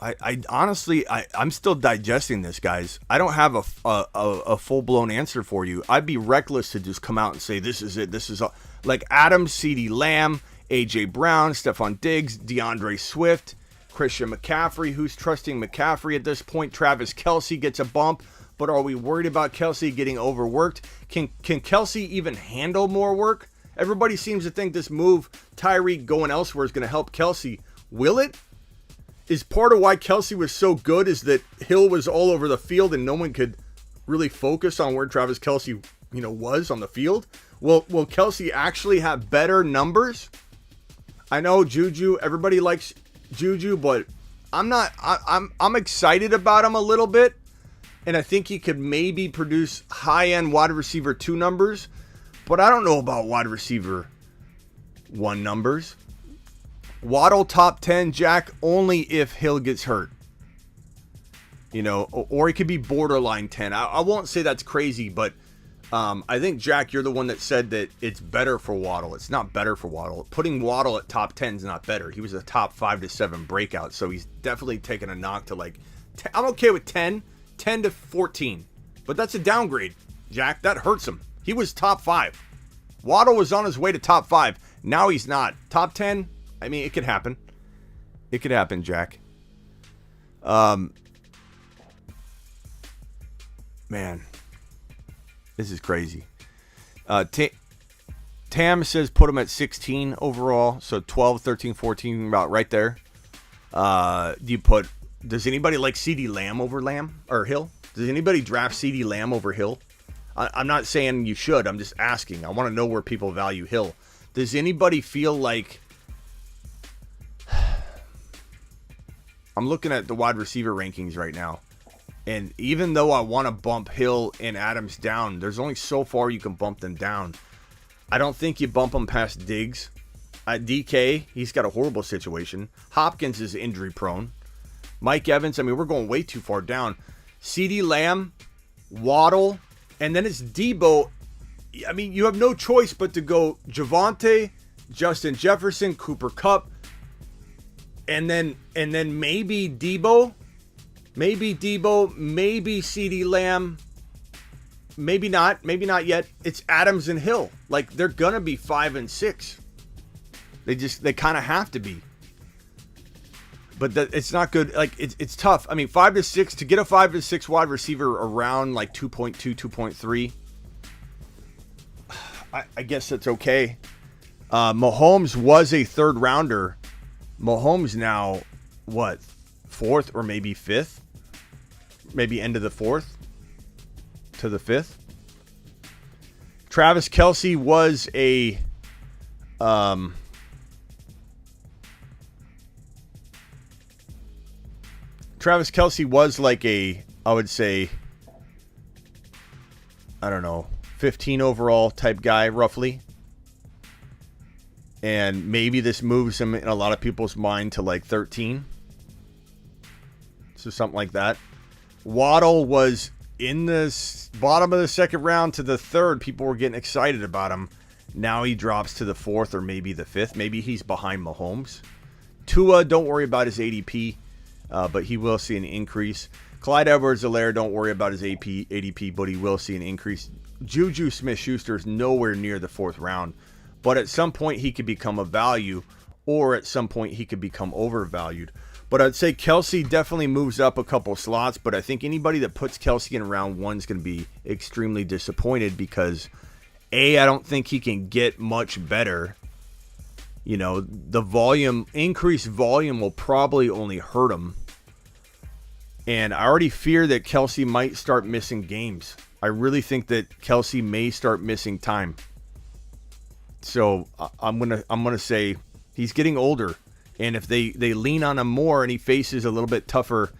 I honestly, I'm still digesting this, guys. I don't have a full-blown answer for you. I'd be reckless to just come out and say, this is it. This is all. Like Adams, CeeDee Lamb, A.J. Brown, Stephon Diggs, DeAndre Swift, Christian McCaffrey. Who's trusting McCaffrey at this point? Travis Kelce gets a bump, but are we worried about Kelce getting overworked? Can Kelce even handle more work? Everybody seems to think this move, Tyreek going elsewhere, is going to help Kelce. Will it? Is part of why Kelce was so good is that Hill was all over the field and no one could really focus on where Travis Kelce, was on the field? Will Kelce actually have better numbers? I know Juju, everybody likes Juju, but I'm not. I'm excited about him a little bit, and I think he could maybe produce high-end wide receiver 2 numbers. But I don't know about wide receiver 1 numbers. Waddle top 10, Jack, only if Hill gets hurt. Or he could be borderline 10. I won't say that's crazy, but I think, Jack, you're the one that said that it's better for Waddle. It's not better for Waddle. Putting Waddle at top 10 is not better. He was a top 5 to 7 breakout, so he's definitely taken a knock to 10. I'm okay with 10 to 14. But that's a downgrade, Jack. That hurts him. He was top 5. Waddle was on his way to top 5. Now he's not. Top 10, I mean, it could happen. It could happen, Jack. Man, this is crazy. Tam says put him at 16 overall. So 12, 13, 14, about right there. Does anybody like CeeDee Lamb over Lamb or Hill? Does anybody draft CeeDee Lamb over Hill? I'm not saying you should. I'm just asking. I want to know where people value Hill. Does anybody feel like... I'm looking at the wide receiver rankings right now. And even though I want to bump Hill and Adams down, there's only so far you can bump them down. I don't think you bump them past Diggs. DK, he's got a horrible situation. Hopkins is injury prone. Mike Evans, I mean, we're going way too far down. CeeDee Lamb, Waddle... And then it's Debo. I mean, you have no choice but to go Javonte, Justin Jefferson, Cooper Kupp, and then maybe Debo, maybe CeeDee Lamb, maybe not yet. It's Adams and Hill. Like, they're gonna be 5 and 6. They kind of have to be. But it's not good. Like, it's tough. I mean, 5 to 6, to get a 5 to 6 wide receiver around like 2.2, 2.3. I guess that's okay. Mahomes was a 3rd rounder. Mahomes now, what, 4th or maybe 5th? Maybe end of the 4th to the 5th. Travis Kelce was a Travis Kelce was like I would say, I don't know, 15 overall type guy, roughly. And maybe this moves him in a lot of people's mind to like 13. So something like that. Waddle was in the bottom of the second round to the third. People were getting excited about him. Now he drops to the fourth or maybe the fifth. Maybe he's behind Mahomes. Tua, don't worry about his ADP, but he will see an increase. Clyde Edwards-Helaire, don't worry about his ADP, but he will see an increase. Juju Smith-Schuster is nowhere near the fourth round, but at some point he could become a value, or at some point he could become overvalued. But I'd say Kelce definitely moves up a couple slots, but I think anybody that puts Kelce in round one is going to be extremely disappointed because, I don't think he can get much better. You know, the increased volume will probably only hurt him. And I already fear that Kelce might start missing games. I really think that Kelce may start missing time. So I'm gonna say he's getting older. And if they lean on him more and he faces a little bit tougher,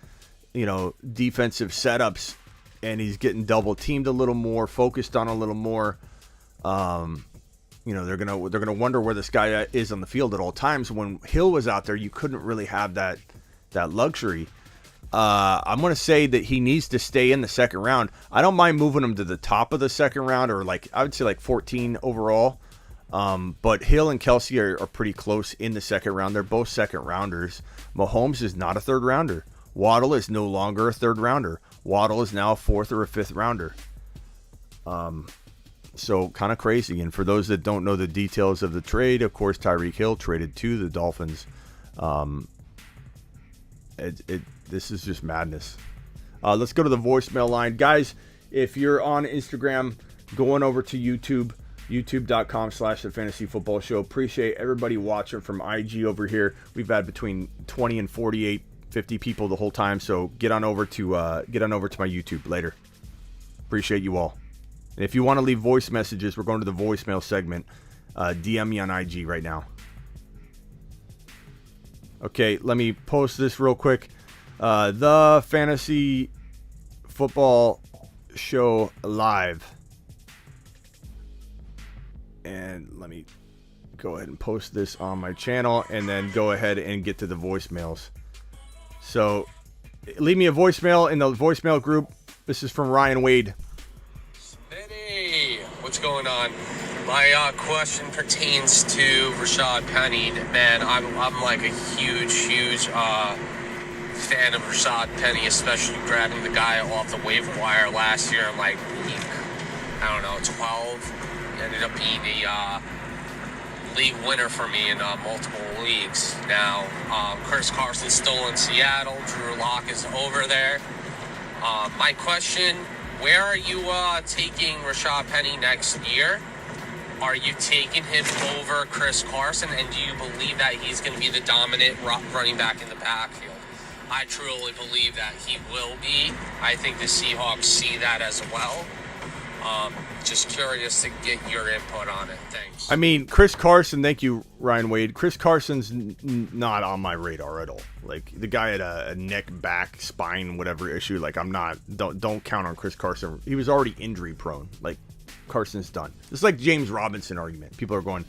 defensive setups, and he's getting double teamed a little more, focused on a little more, they're gonna wonder where this guy is on the field at all times. When Hill was out there, you couldn't really have that luxury. I'm gonna say that he needs to stay in the second round. I don't mind moving him to the top of the second round, or I would say 14 overall. But Hill and Kelce are pretty close in the second round. They're both second rounders. Mahomes is not a third rounder. Waddle is no longer a third rounder. Waddle is now a fourth or a fifth rounder. So kind of crazy. And for those that don't know the details of the trade, of course, Tyreek Hill traded to the Dolphins. This is just madness. Let's go to the voicemail line. Guys, if you're on Instagram, going over to YouTube, youtube.com/The Fantasy Football Show. Appreciate everybody watching from IG over here. We've had between 20 and 48, 50 people the whole time. So get on over to my YouTube later. Appreciate you all. And if you want to leave voice messages, we're going to the voicemail segment. DM me on IG right now. Okay, let me post this real quick. The Fantasy Football Show live. And let me go ahead and post this on my channel and then go ahead and get to the voicemails. So leave me a voicemail in the voicemail group. This is from Ryan Wade. Hey, what's going on? My question pertains to Rashad Penny. Man, I'm like a huge fan of Rashad Penny, especially grabbing the guy off the waiver wire last year. I'm like, I don't know, 12. Ended up being a league winner for me in multiple leagues. Now, Chris Carson's still in Seattle. Drew Lock is over there. My question, where are you taking Rashad Penny next year? Are you taking him over Chris Carson? And do you believe that he's going to be the dominant running back in the backfield? I truly believe that he will be. I think the Seahawks see that as well. Just curious to get your input on it. Thanks. I mean, Chris Carson, thank you, Ryan Wade. Chris Carson's not on my radar at all. Like, the guy had a neck, back, spine, whatever issue. Like, don't count on Chris Carson. He was already injury prone. Like, Carson's done. It's like James Robinson argument. People are going,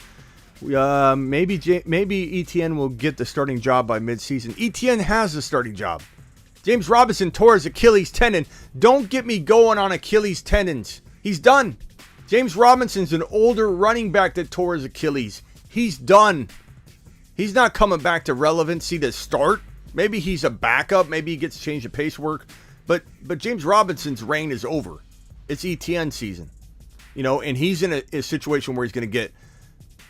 maybe ETN will get the starting job by midseason. ETN has the starting job. James Robinson tore his Achilles tendon. Don't get me going on Achilles tendons. He's done. James Robinson's an older running back that tore his Achilles. He's done. He's not coming back to relevancy to start. Maybe he's a backup. Maybe he gets to change the pace work. But James Robinson's reign is over. It's ETN season. And he's in a situation where he's going to get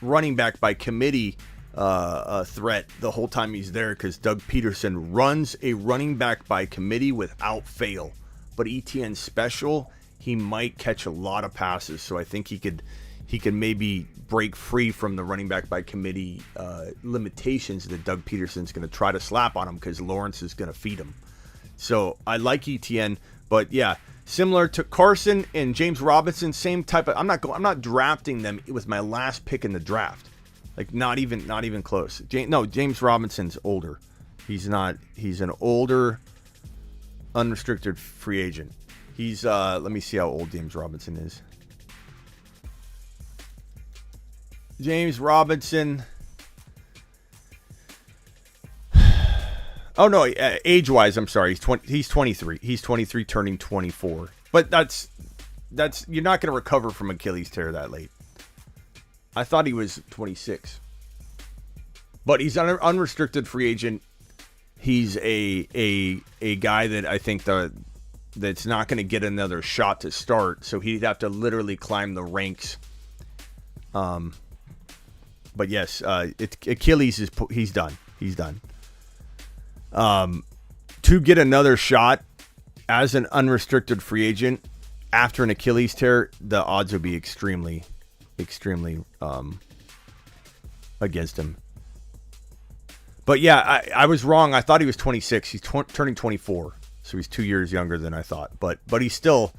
running back by committee threat the whole time he's there, because Doug Peterson runs a running back by committee without fail. But ETN special, he might catch a lot of passes, so I think he could maybe break free from the running back by committee limitations that Doug Peterson's going to try to slap on him, because Lawrence is going to feed him. So I like ETN, but yeah, similar to Carson and James Robinson, same type of. I'm not drafting them with my last pick in the draft, like not even close. James Robinson's older. He's not. He's an older, unrestricted free agent. He's let me see how old James Robinson is. James Robinson, Oh no, age-wise, I'm sorry. He's 23. He's 23, turning 24. But that's you're not going to recover from Achilles tear that late. I thought he was 26. But he's an unrestricted free agent. He's a guy that I think that's not going to get another shot to start, so he'd have to literally climb the ranks. But yes, Achilles he's done. He's done. To get another shot as an unrestricted free agent after an Achilles tear, the odds would be extremely against him. But yeah, I was wrong. I thought he was 26. He's turning 24, so he's 2 years younger than I thought. But he's still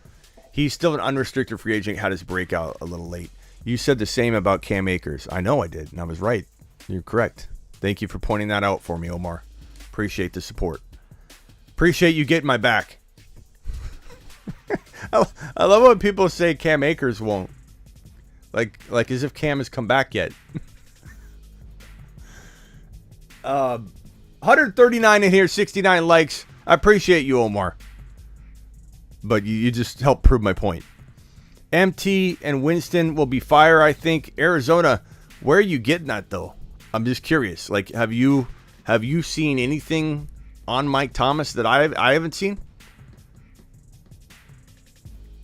an unrestricted free agent. Had his breakout a little late. You said the same about Cam Akers. I know I did, and I was right. You're correct. Thank you for pointing that out for me, Omar. Appreciate the support. Appreciate you getting my back. I love when people say Cam Akers won't. Like as if Cam has come back yet. 139 in here, 69 likes. I appreciate you, Omar. But you just helped prove my point. MT and Winston will be fire, I think. Arizona, where are you getting that, though? I'm just curious. Like, have you seen anything on Mike Thomas that I haven't seen?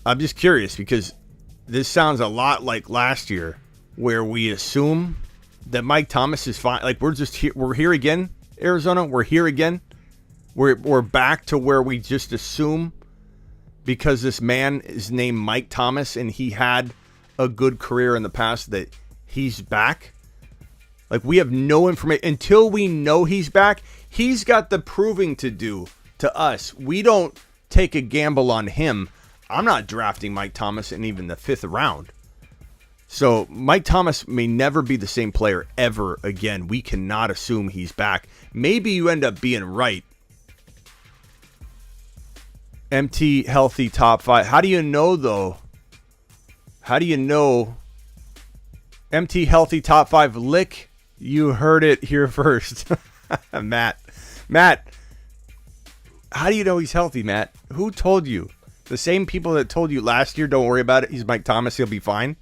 I'm just curious because this sounds a lot like last year where we assume that Mike Thomas is fine. Like, we're here again, Arizona. We're here again. We're back to where we just assume because this man is named Mike Thomas and he had a good career in the past that he's back. Like, we have no information until we know he's back. He's got the proving to do to us. We don't take a gamble on him. I'm not drafting Mike Thomas in even the 5th round. So Mike Thomas may never be the same player ever again. We cannot assume he's back. Maybe you end up being right. MT healthy top 5. How do you know, though? How do you know? MT healthy top 5. Lick, you heard it here first. Matt, how do you know he's healthy, Matt? Who told you? The same people that told you last year, don't worry about it. He's Mike Thomas. He'll be fine.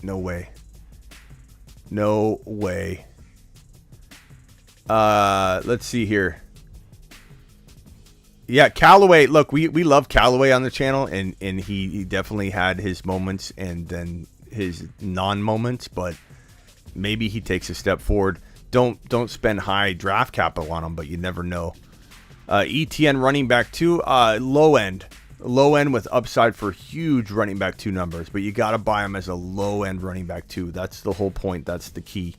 No way. No way. Let's see here. Yeah, Callaway. Look, we love Callaway on the channel, and he definitely had his moments and then his non-moments, but maybe he takes a step forward. Don't spend high draft capital on him, but you never know. ETN running back 2, low end with upside for huge running back 2 numbers, but you got to buy him as a low end running back 2. That's the whole point. That's the key.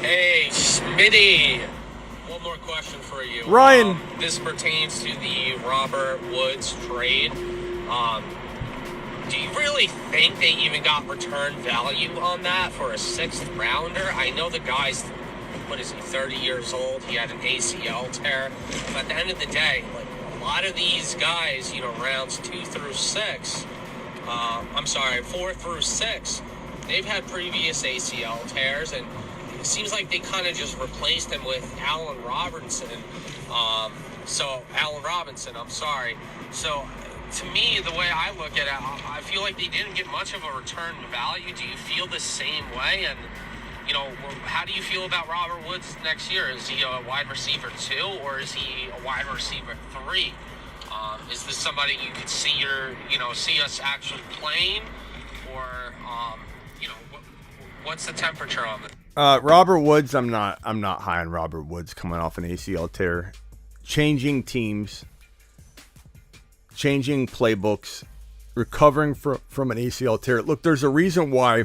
Hey, Smitty. One more question for you. Ryan. This pertains to the Robert Woods trade. Do you really think they even got return value on that for a 6th rounder? I know the guy's, 30 years old. He had an ACL tear. But at the end of the day, like, a lot of these guys, rounds 4 through 6, they've had previous ACL tears, and it seems like they kind of just replaced him with Allen Robinson. So to me, the way I look at it, I feel like they didn't get much of a return value. Do you feel the same way? And, how do you feel about Robert Woods next year? Is he a wide receiver 2 or is he a wide receiver 3? Is this somebody you could see see us actually playing? Or, what's the temperature on it? Robert Woods, I'm not high on Robert Woods coming off an ACL tear. Changing teams, changing playbooks, recovering from an ACL tear. Look, there's a reason why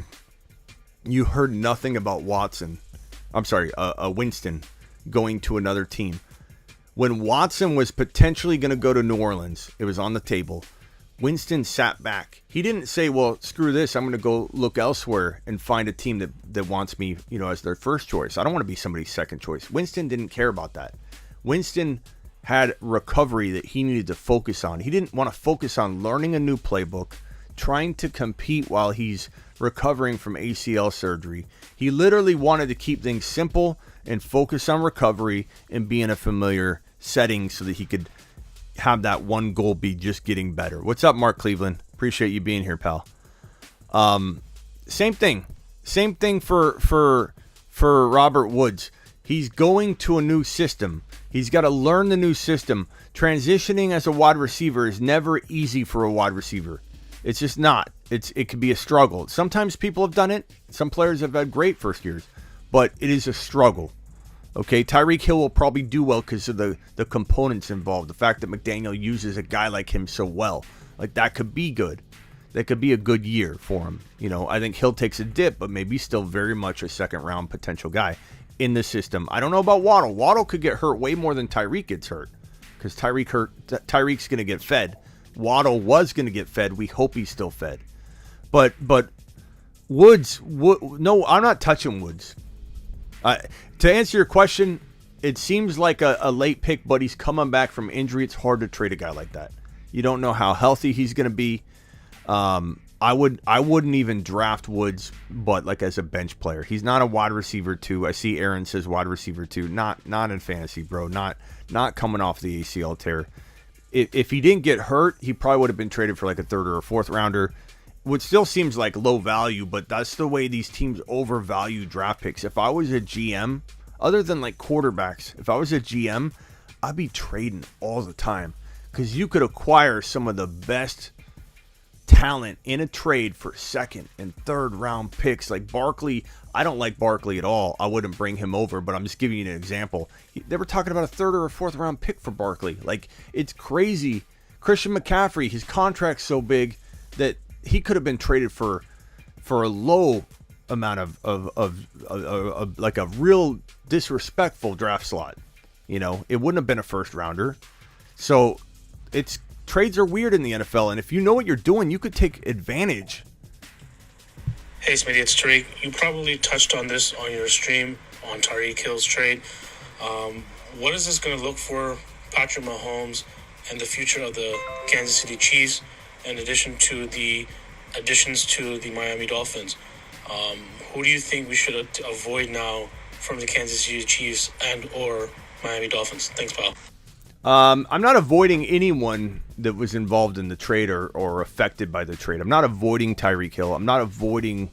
you heard nothing about Winston going to another team. When Watson was potentially going to go to New Orleans, it was on the table. Winston sat back. He didn't say, well, screw this. I'm going to go look elsewhere and find a team that wants me, as their first choice. I don't want to be somebody's second choice. Winston didn't care about that. Winston had recovery that he needed to focus on. He didn't want to focus on learning a new playbook, trying to compete while he's recovering from ACL surgery. He literally wanted to keep things simple and focus on recovery and be in a familiar setting so that he could have that one goal be just getting better. What's up, Mark Cleveland? Appreciate you being here, pal. Same thing for Robert Woods. He's going to a new system. He's got to learn the new system. Transitioning as a wide receiver is never easy for a wide receiver. It's just not. It could be a struggle. Sometimes people have done it. Some players have had great first years, but it is a struggle. Okay, Tyreek Hill will probably do well because of the components involved. The fact that McDaniel uses a guy like him so well. Like, that could be good. That could be a good year for him. You know, I think Hill takes a dip, but maybe still very much a second-round potential guy in the system. I don't know about Waddle. Waddle could get hurt way more than Tyreek gets hurt because Tyreek's going to get fed. Waddle was going to get fed. We hope he's still fed. But Woods, no, I'm not touching Woods. To answer your question, it seems like a late pick, but he's coming back from injury. It's hard to trade a guy like that. You don't know how healthy he's going to be. I wouldn't even draft Woods, but like as a bench player. He's not a wide receiver 2. I see Aaron says wide receiver 2. Not in fantasy, bro. Not coming off the ACL tear. If he didn't get hurt, he probably would have been traded for like a 3rd or a 4th rounder, which still seems like low value, but that's the way these teams overvalue draft picks. If I was a GM, other than like quarterbacks, if I was a GM, I'd be trading all the time because you could acquire some of the best talent in a trade for 2nd and 3rd round picks. Like Barkley, I don't like Barkley at all. I wouldn't bring him over, but I'm just giving you an example. They were talking about a 3rd or a 4th round pick for Barkley. Like, it's crazy. Christian McCaffrey, his contract's so big that he could have been traded for a low amount of like a real disrespectful draft slot. You know, it wouldn't have been a 1st rounder. So trades are weird in the NFL, and if you know what you're doing, you could take advantage. Hey, Smitty, it's Tyreek. You probably touched on this on your stream on Tyreek Hill's trade. What is this going to look for Patrick Mahomes and the future of the Kansas City Chiefs, in addition to the additions to the Miami Dolphins? Who do you think we should avoid now from the Kansas City Chiefs and or Miami Dolphins? Thanks, pal. I'm not avoiding anyone that was involved in the trade or affected by the trade. I'm not avoiding Tyreek Hill. I'm not avoiding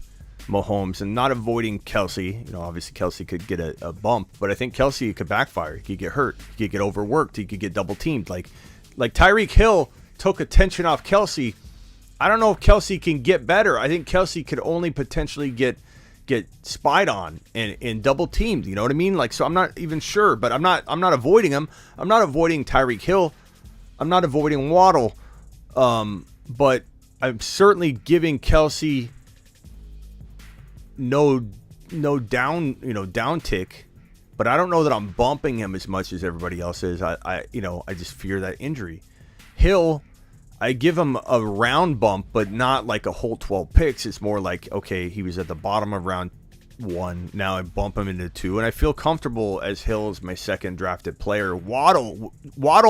Mahomes and not avoiding Kelce. You know, obviously Kelce could get a bump, but I think Kelce could backfire. He could get hurt. He could get overworked. He could get double teamed. Like Tyreek Hill took attention off Kelce. I don't know if Kelce can get better. I think Kelce could only potentially get spied on and double teamed. You know what I mean? Like, so I'm not even sure, but I'm not avoiding him. I'm not avoiding Tyreek Hill. I'm not avoiding Waddle. But I'm certainly giving Kelce no down tick, but I don't know that I'm bumping him as much as everybody else is. I just fear that injury. Hill, I give him a round bump, but not like a whole 12 picks. It's more like, okay, he was at the bottom of round 1. Now I bump him into 2, and I feel comfortable as Hill is my 2nd drafted player. Waddle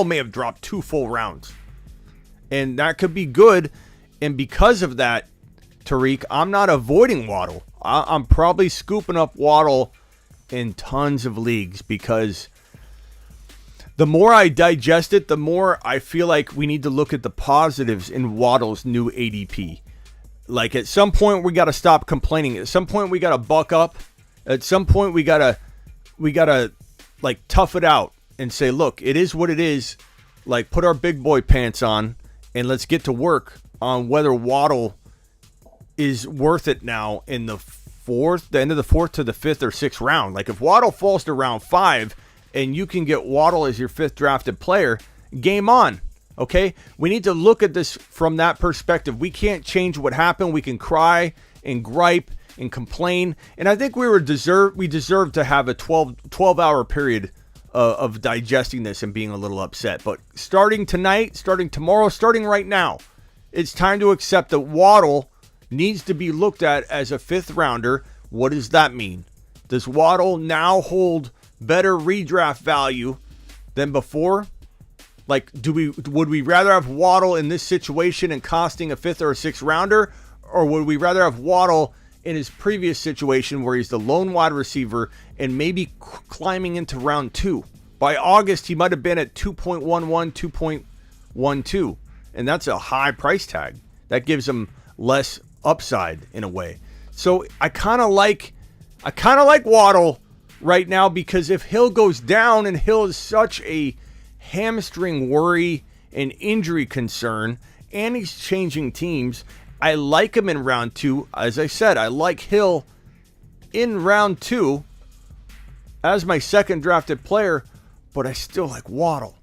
may have dropped 2 full rounds, and that could be good. And because of that, Tyreek, I'm not avoiding Waddle. I'm probably scooping up Waddle in tons of leagues because the more I digest it, the more I feel like we need to look at the positives in Waddle's new ADP. Like, at some point we got to stop complaining. At some point we got to buck up. At some point we got to like tough it out and say, look, it is what it is. Like, put our big boy pants on and let's get to work on whether Waddle is worth it now in the end of the 4th to the 5th or 6th round. Like, if Waddle falls to round 5 and you can get Waddle as your 5th drafted player, game on. Okay? We need to look at this from that perspective. We can't change what happened. We can cry and gripe and complain. And I think we deserve to have a 12-hour period of digesting this and being a little upset. But starting tonight, starting tomorrow, starting right now, it's time to accept that Waddle needs to be looked at as a 5th rounder. What does that mean? Does Waddle now hold better redraft value than before? Like, would we rather have Waddle in this situation and costing a 5th or a 6th rounder, or would we rather have Waddle in his previous situation where he's the lone wide receiver and maybe climbing into round 2? By August, he might have been at 2.11, 2.12, and that's a high price tag. That gives him less upside in a way. So I kind of like Waddle right now, because if Hill goes down, and Hill is such a hamstring worry and injury concern, and he's changing teams, I like him in round 2. As I said, I like Hill in round 2 as my second drafted player, but I still like Waddle.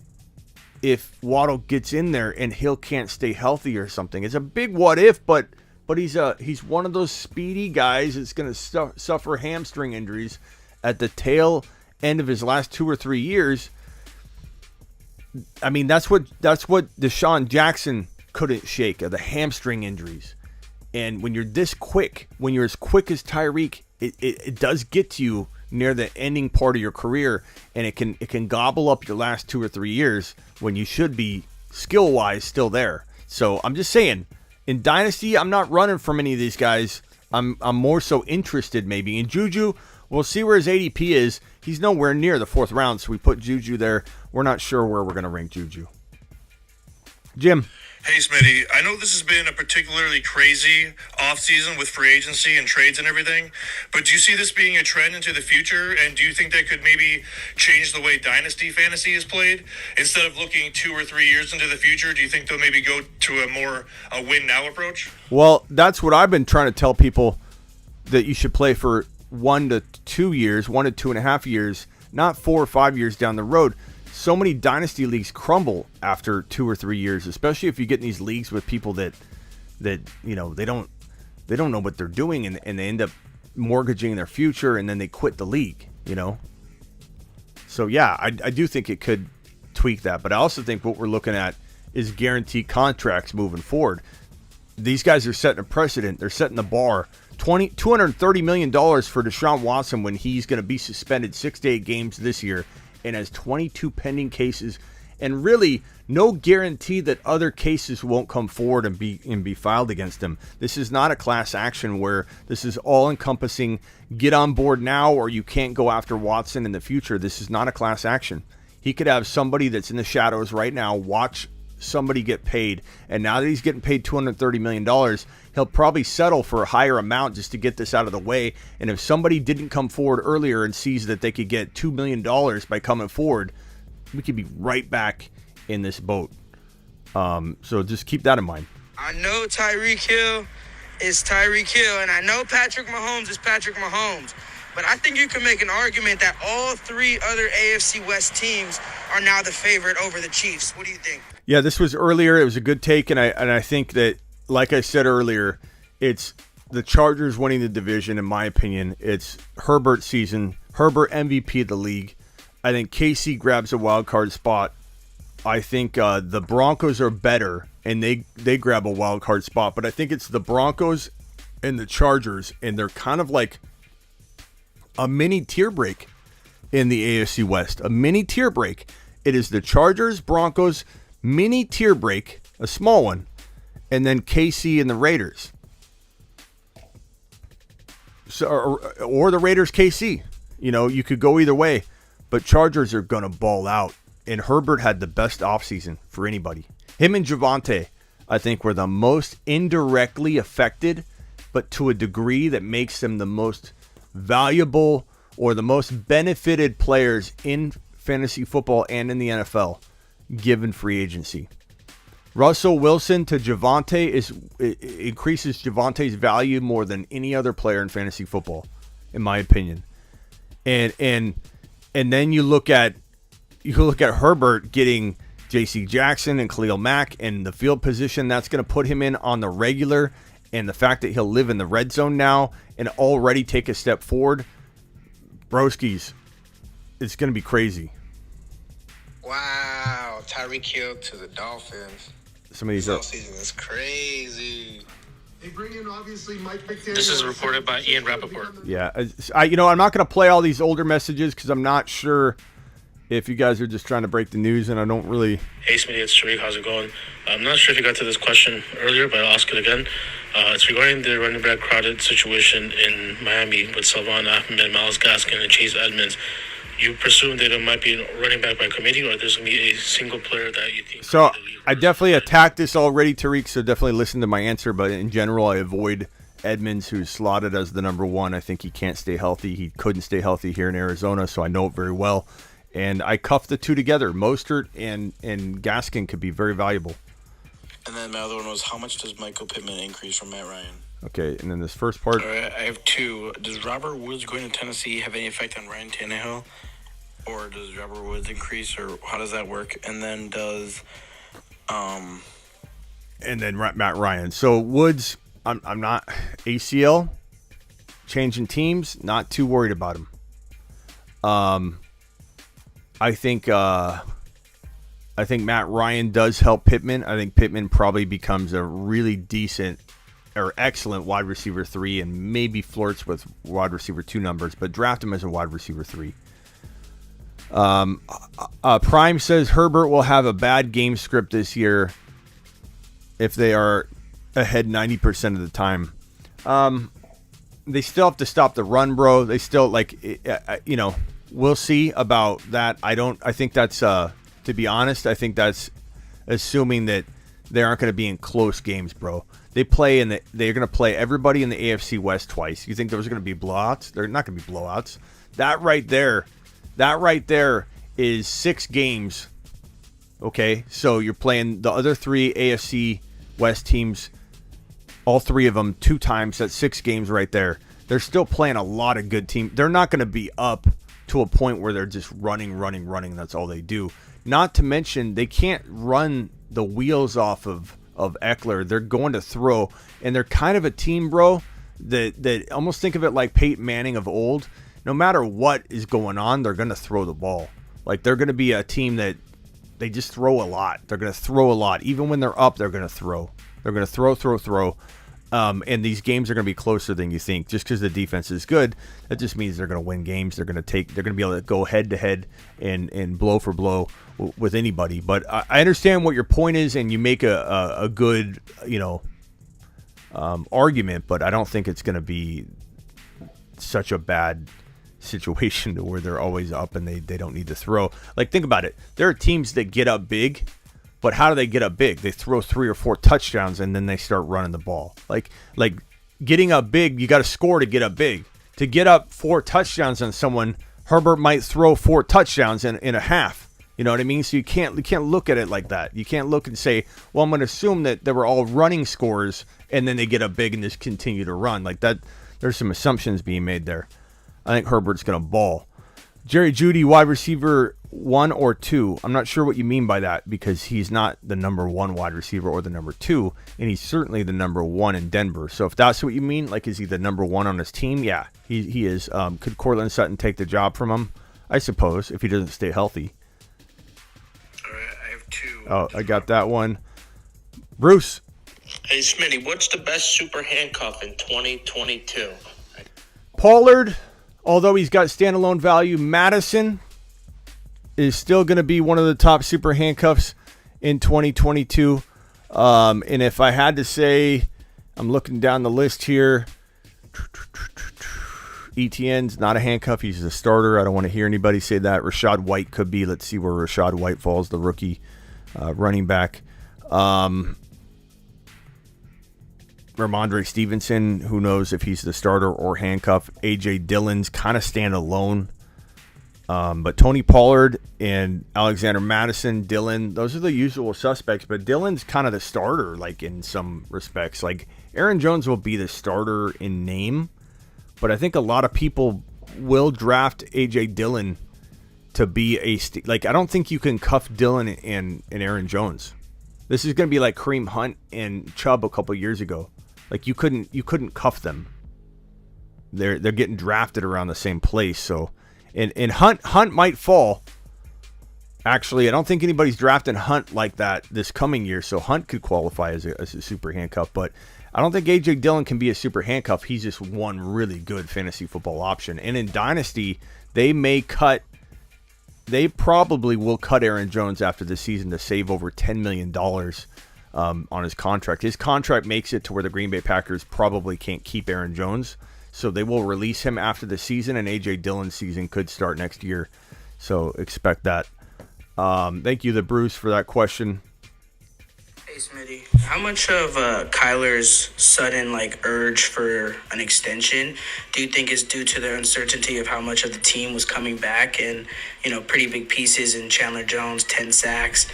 If Waddle gets in there and Hill can't stay healthy or something, it's a big what if, but he's one of those speedy guys that's going to suffer hamstring injuries at the tail end of his last 2 or 3 years. I mean, that's what Deshaun Jackson couldn't shake, the hamstring injuries. And when you're this quick, when you're as quick as Tyreek, it does get to you near the ending part of your career, and it can gobble up your last 2 or 3 years when you should be skill wise still there. So I'm just saying, in Dynasty, I'm not running from any of these guys. I'm more so interested maybe in Juju. We'll see where his ADP is. He's nowhere near the 4th round, so we put Juju there. We're not sure where we're going to rank Juju. Jim. Hey, Smitty, I know this has been a particularly crazy offseason with free agency and trades and everything, but do you see this being a trend into the future, and do you think that could maybe change the way Dynasty Fantasy is played? Instead of looking 2 or 3 years into the future, do you think they'll maybe go to a win-now approach? Well, that's what I've been trying to tell people, that you should play for 1 to 2 years, 1 to 2.5 years, not 4 or 5 years down the road. So many dynasty leagues crumble after 2 or 3 years, especially if you get in these leagues with people that you know, they don't know what they're doing, and they end up mortgaging their future, and then they quit the league, you know. So yeah, I do think it could tweak that, but I also think what we're looking at is guaranteed contracts moving forward. These guys are setting a precedent. They're setting the bar. $230 million for Deshaun Watson when he's going to be suspended 6 to 8 games this year, and has 22 pending cases, and really no guarantee that other cases won't come forward and be filed against him. This is not a class action where this is all encompassing, get on board now or you can't go after Watson in the future. This is not a class action. He could have somebody that's in the shadows right now watch somebody get paid, and now that he's getting paid $230 million, he'll probably settle for a higher amount just to get this out of the way. And if somebody didn't come forward earlier and sees that they could get $2 million by coming forward, we could be right back in this boat. So just keep that in mind. I know Tyreek Hill is Tyreek Hill, and I know Patrick Mahomes is Patrick Mahomes. But I think you can make an argument that all 3 other AFC West teams are now the favorite over the Chiefs. What do you think? Yeah, this was earlier. It was a good take, and I think that, like I said earlier, it's the Chargers winning the division, in my opinion. It's Herbert's season. Herbert MVP of the league. I think KC grabs a wild card spot. I think the Broncos are better, and they grab a wild card spot. But I think it's the Broncos and the Chargers, and they're kind of like a mini tier break in the AFC West. A mini tier break. It is the Chargers, Broncos, mini tier break, a small one, and then KC and the Raiders. So, or the Raiders, KC. You know, you could go either way, but Chargers are going to ball out. And Herbert had the best offseason for anybody. Him and Javonte, I think, were the most indirectly affected, but to a degree that makes them the most valuable or the most benefited players in fantasy football and in the NFL, given free agency. Russell Wilson to Javonte increases Javonte's value more than any other player in fantasy football, in my opinion. And then you look at Herbert getting J.C. Jackson and Khalil Mack and the field position that's going to put him in on the regular, and the fact that he'll live in the red zone now and already take a step forward, broskies, it's going to be crazy. Wow, Tyreek Hill to the Dolphins. Some of these this season is crazy. They bring in obviously Mike McDaniel. This is reported by Ian Rappaport. Yeah, I'm not going to play all these older messages because I'm not sure if you guys are just trying to break the news and I don't really... Hey, Smitty, it's Tyreek. How's it going? I'm not sure if you got to this question earlier, but I'll ask it again. It's regarding the running back crowded situation in Miami with Salvon Ahmed, Miles Gaskin, and Chase Edmonds. You presume that it might be a running back by committee, or there's going to be a single player that you think... So I definitely attacked this already, Tyreek, so definitely listen to my answer. But in general, I avoid Edmonds, who's slotted as the number one. I think he can't stay healthy. He couldn't stay healthy here in Arizona, so I know it very well. And I cuffed the two together. Mostert and Gaskin could be very valuable. And then my other one was, how much does Michael Pittman increase from Matt Ryan? Okay, and then this first part. All right, I have two. Does Robert Woods going to Tennessee have any effect on Ryan Tannehill? Or does Robert Woods increase, or how does that work? And then does... And then Matt Ryan. So Woods, I'm not... ACL, changing teams, not too worried about him. I think Matt Ryan does help Pittman. I think Pittman probably becomes a really decent or excellent wide receiver 3 and maybe flirts with wide receiver 2 numbers, but draft him as a wide receiver 3. Prime says Herbert will have a bad game script this year if they are ahead 90% of the time. They still have to stop the run, bro. They still, we'll see about that. I think that's, to be honest, I think that's assuming that they aren't going to be in close games, bro. They're going to play everybody in the AFC West twice. You think there's going to be blowouts? They're not going to be blowouts. That right there is 6 games. Okay, so you're playing the other 3 AFC West teams, all 3 of them 2 times. That's 6 games right there. They're still playing a lot of good teams. They're not going to be up to a point where they're just running. That's all they do. Not to mention, they can't run the wheels off of Eckler. They're going to throw, and they're kind of a team, bro, that almost think of it like Peyton Manning of old. No matter what is going on, they're going to throw the ball. Like, they're going to be a team that they just throw a lot. They're going to throw a lot. Even when they're up, they're going to throw. They're going to throw. And these games are going to be closer than you think. Just because the defense is good, that just means they're going to win games. They're going to be able to go head to head and blow for blow with anybody. But I understand what your point is, and you make a good argument. But I don't think it's going to be such a bad situation to where they're always up and they don't need to throw. Like, think about it. There are teams that get up big. But how do they get up big? They throw 3 or 4 touchdowns and then they start running the ball. Like getting up big, you got to score to get up big. To get up 4 touchdowns on someone, Herbert might throw 4 touchdowns in a half. You know what I mean? So you can't look at it like that. You can't look and say, well, I'm going to assume that they were all running scores and then they get up big and just continue to run. Like that, there's some assumptions being made there. I think Herbert's going to ball. Jerry Jeudy, wide receiver 1 or 2. I'm not sure what you mean by that because he's not the number 1 wide receiver or the number 2, and he's certainly the number 1 in Denver. So if that's what you mean, like, is he the number 1 on his team? Yeah, he is. Could Cortland Sutton take the job from him? I suppose, if he doesn't stay healthy. All right, I have 2. Oh, I got that one. Bruce. Hey, Smitty, what's the best super handcuff in 2022? Pollard, although he's got standalone value. Madison is still going to be one of the top super handcuffs in 2022. And if I had to say, I'm looking down the list here. ETN's not a handcuff. He's a starter. I don't want to hear anybody say that. Rashad White could be. Let's see where Rashad White falls, the rookie running back. Ramondre Stevenson, who knows if he's the starter or handcuff. A.J. Dillon's kind of standalone. But Tony Pollard and Alexander Madison, Dillon, those are the usual suspects. But Dillon's kind of the starter, like, in some respects. Like, Aaron Jones will be the starter in name. But I think a lot of people will draft A.J. Dillon to be I don't think you can cuff Dillon and Aaron Jones. This is going to be like Kareem Hunt and Chubb a couple years ago. Like, you couldn't cuff them. They're getting drafted around the same place. So, and Hunt might fall. Actually, I don't think anybody's drafting Hunt like that this coming year. So Hunt could qualify as a super handcuff, but I don't think A.J. Dillon can be a super handcuff. He's just one really good fantasy football option. And in Dynasty, they may cut they probably will cut Aaron Jones after the season to save over $10 million on his contract. His contract makes it to where the Green Bay Packers probably can't keep Aaron Jones, so they will release him after the season, and A.J. Dillon's season could start next year, so expect that. Thank you, the Bruce, for that question. Hey, Smitty, how much of Kyler's sudden urge for an extension do you think is due to the uncertainty of how much of the team was coming back and, pretty big pieces in Chandler Jones, 10 sacks,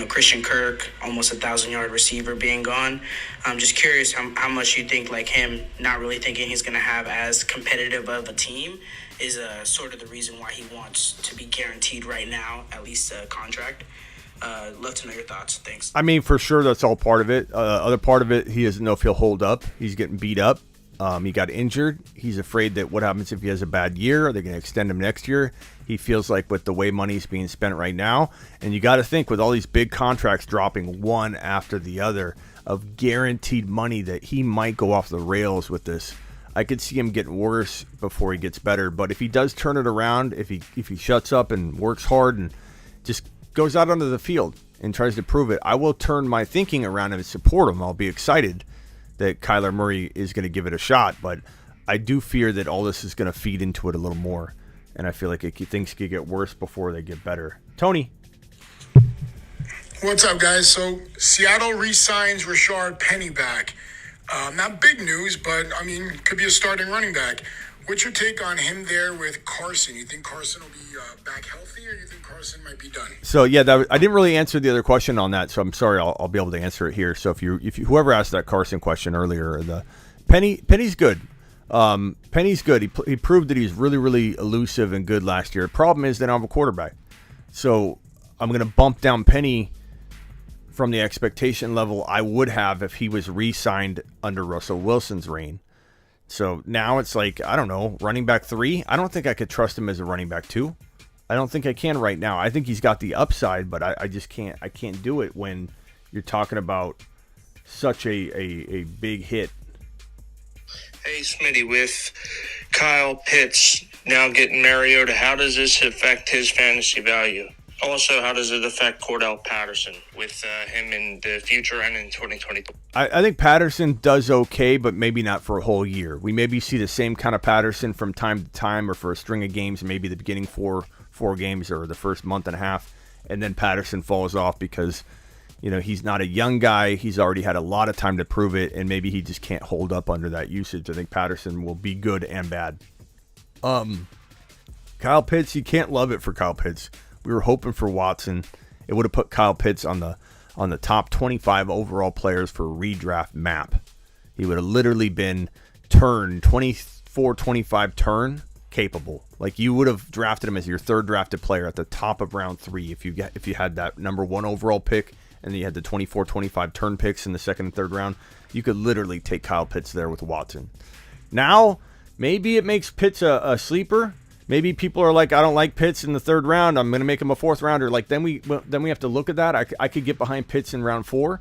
Christian Kirk, almost 1,000-yard receiver being gone? I'm just curious how much you think him not really thinking he's going to have as competitive of a team is sort of the reason why he wants to be guaranteed right now, at least a contract. Love to know your thoughts. Thanks. I mean, for sure, that's all part of it. Other part of it, he doesn't know if he'll hold up. He's getting beat up. He got injured. He's afraid that what happens if he has a bad year? Are they going to extend him next year? He feels like with the way money's being spent right now, and you got to think with all these big contracts dropping one after the other of guaranteed money that he might go off the rails with this. I could see him getting worse before he gets better. But if he does turn it around, if he shuts up and works hard and just goes out onto the field and tries to prove it, I will turn my thinking around and support him. I'll be excited that Kyler Murray is going to give it a shot, but I do fear that all this is going to feed into it a little more, and I feel like things could get worse before they get better. Tony. What's up, guys? So Seattle re-signs Rashard Penny back. Not big news, but, could be a starting running back. What's your take on him there with Carson? You think Carson will be back healthy, or do you think Carson might be done? So yeah, I didn't really answer the other question on that, so I'm sorry. I'll be able to answer it here. So if you whoever asked that Carson question earlier, the Penny's good. Penny's good. He proved that he's really, really elusive and good last year. The problem is they don't have a quarterback, so I'm going to bump down Penny from the expectation level I would have if he was re-signed under Russell Wilson's reign. So now it's I don't know, running back 3. I don't think I could trust him as a running back 2. I don't think I can right now. I think he's got the upside, but I just can't. I can't do it when you're talking about such a big hit. Hey, Smitty, with Kyle Pitts now getting Mariota, how does this affect his fantasy value? Also, how does it affect Cordell Patterson with him in the future and in 2022? I think Patterson does okay, but maybe not for a whole year. We maybe see the same kind of Patterson from time to time or for a string of games, maybe the beginning four games or the first month and a half, and then Patterson falls off because he's not a young guy. He's already had a lot of time to prove it, and maybe he just can't hold up under that usage. I think Patterson will be good and bad. Kyle Pitts, you can't love it for Kyle Pitts. We were hoping for Watson. It would have put Kyle Pitts on the top 25 overall players for redraft map. He would have literally been 24-25 turn capable. You would have drafted him as your third drafted player at the top of round 3 if you had that number 1 overall pick and then you had the 24-25 turn picks in the second and third round. You could literally take Kyle Pitts there with Watson. Now, maybe it makes Pitts a sleeper. Maybe people are I don't like Pitts in the third round. I'm going to make him a fourth rounder. Then we have to look at that. I could get behind Pitts in round 4,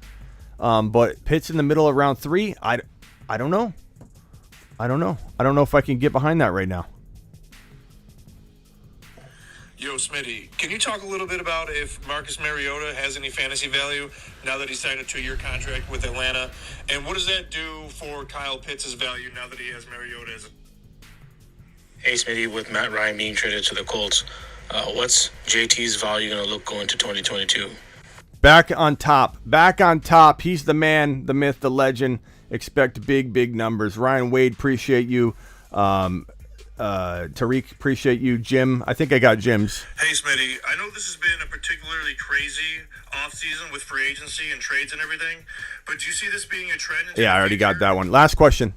but Pitts in the middle of round 3. I don't know. I don't know if I can get behind that right now. Yo, Smitty, can you talk a little bit about if Marcus Mariota has any fantasy value now that he signed a 2-year contract with Atlanta? And what does that do for Kyle Pitts' value now that he has Mariota as a... Hey, Smitty, with Matt Ryan being traded to the Colts, what's JT's value going to look going to 2022? Back on top. He's the man, the myth, the legend. Expect big numbers. Ryan Wade, appreciate you. Tyreek, appreciate you. Jim, I think I got Jim's. Hey, Smitty, I know this has been a particularly crazy offseason with free agency and trades and everything, but do you see this being a trend? Yeah, I already got that one. Last question.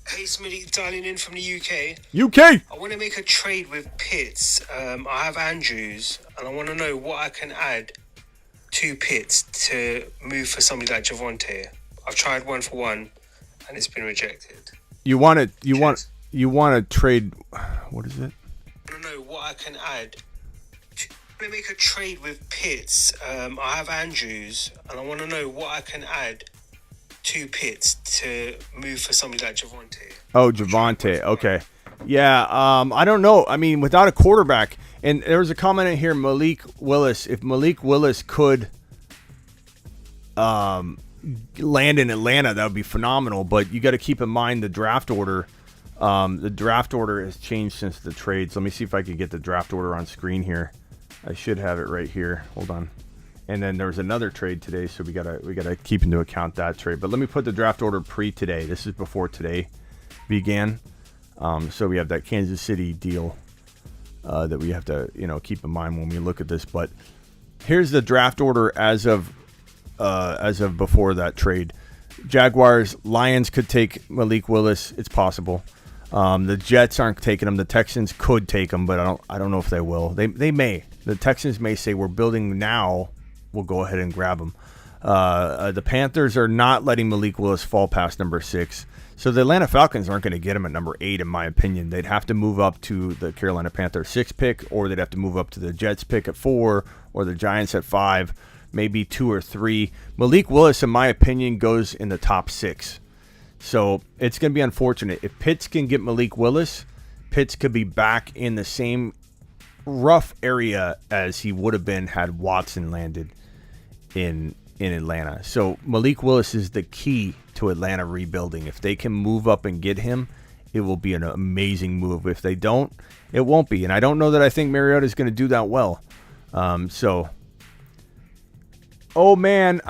Hey, Smitty, dialing in from the UK. UK! I want to make a trade with Pitts. I have Andrews, and I want to know what I can add to Pitts to move for somebody like Javonte. I've tried 1-for-1, and it's been rejected. You want to trade... What is it? I want to know what I can add. I want to make a trade with Pitts. I have Andrews, and I want to know what I can add to Pitts to move for somebody like Javonte. Oh, Javonte. Okay. Yeah, I don't know. I mean, without a quarterback, And there was a comment in here, Malik Willis. If Malik Willis could land in Atlanta, that would be phenomenal. But you got to keep in mind the draft order. The draft order has changed since the trades. Let me see if I can get the draft order on screen here. I should have it right here. Hold on. And then there was another trade today, so we gotta keep into account that trade. But let me put the draft order pre-today. This is before today began. So we have that Kansas City deal that we have to keep in mind when we look at this. But here's the draft order as of before that trade. Jaguars, Lions could take Malik Willis. It's possible. The Jets aren't taking him. The Texans could take him, but I don't know if they will. They may. The Texans may say, we're building now. We'll go ahead and grab him. The Panthers are not letting Malik Willis fall past number 6. So the Atlanta Falcons aren't going to get him at number 8, in my opinion. They'd have to move up to the Carolina Panthers 6 pick, or they'd have to move up to the Jets pick at 4, or the Giants at 5, maybe 2 or 3. Malik Willis, in my opinion, goes in the top 6. So it's going to be unfortunate. If Pitts can get Malik Willis, Pitts could be back in the same rough area as he would have been had Watson landed in Atlanta. So Malik Willis is the key to Atlanta rebuilding. If they can move up and get him, it will be an amazing move. If they don't, it won't be. And I don't know that I think Mariota is going to do that well. Oh man,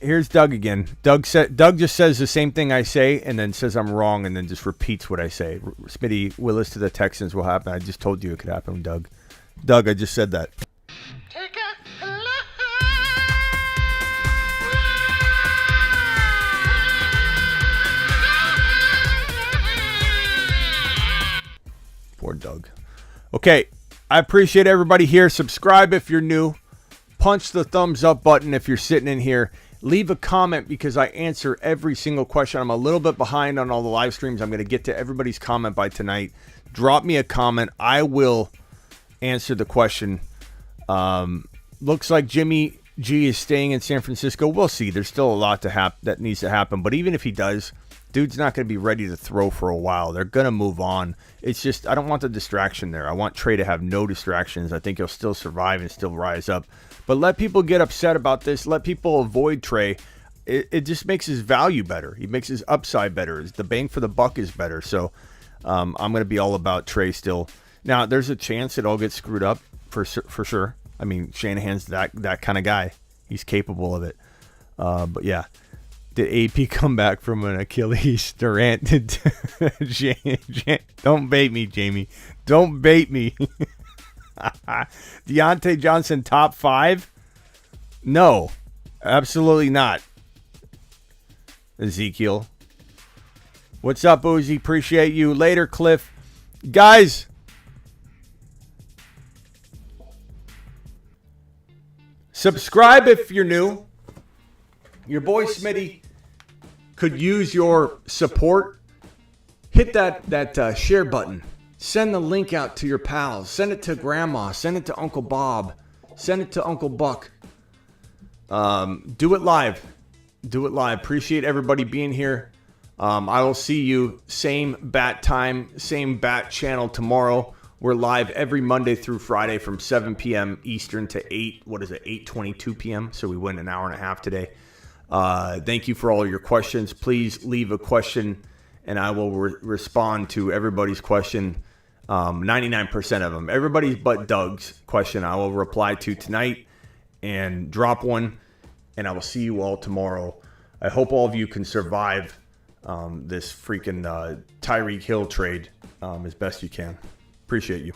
here's Doug again. Doug just says the same thing I say and then says I'm wrong and then just repeats what I say. Smitty, Willis to the Texans will happen. I just told you it could happen, Doug. Doug, I just said that. Take a look. Poor Doug. Okay, I appreciate everybody here. Subscribe if you're new. Punch the thumbs up button if you're sitting in here. Leave a comment because I answer every single question. I'm a little bit behind on all the live streams. I'm going to get to everybody's comment by tonight. Drop me a comment. I will answer the question. Looks like Jimmy G is staying in San Francisco. We'll see. There's still a lot that needs to happen. But even if he does, dude's not going to be ready to throw for a while. They're going to move on. It's just, I don't want the distraction there. I want Trey to have no distractions. I think he'll still survive and still rise up. But let people get upset about this. Let people avoid Trey. It just makes his value better. He makes his upside better. The bang for the buck is better. So I'm going to be all about Trey still. Now, there's a chance it all gets screwed up for sure. I mean, Shanahan's that kind of guy. He's capable of it. But yeah. Did AP come back from an Achilles? Durant did. Don't bait me, Jamie. Don't bait me. Deontay Johnson top 5? No, absolutely not. Ezekiel. What's up, Uzi? Appreciate you. Later, Cliff. Guys. Subscribe if you're new. Your boy Smitty could use your support. Hit that share button. Send the link out to your pals. Send it to Grandma. Send it to Uncle Bob. Send it to Uncle Buck. Do it live. Do it live. Appreciate everybody being here. I will see you same bat time, same bat channel tomorrow. We're live every Monday through Friday from 7 p.m. Eastern to 8:22 p.m. So we went an hour and a half today. Thank you for all your questions. Please leave a question, and I will respond to everybody's question. 99% of them. Everybody's but Doug's question I will reply to tonight and drop one, and I will see you all tomorrow. I hope all of you can survive this freaking Tyreek Hill trade as best you can. Appreciate you.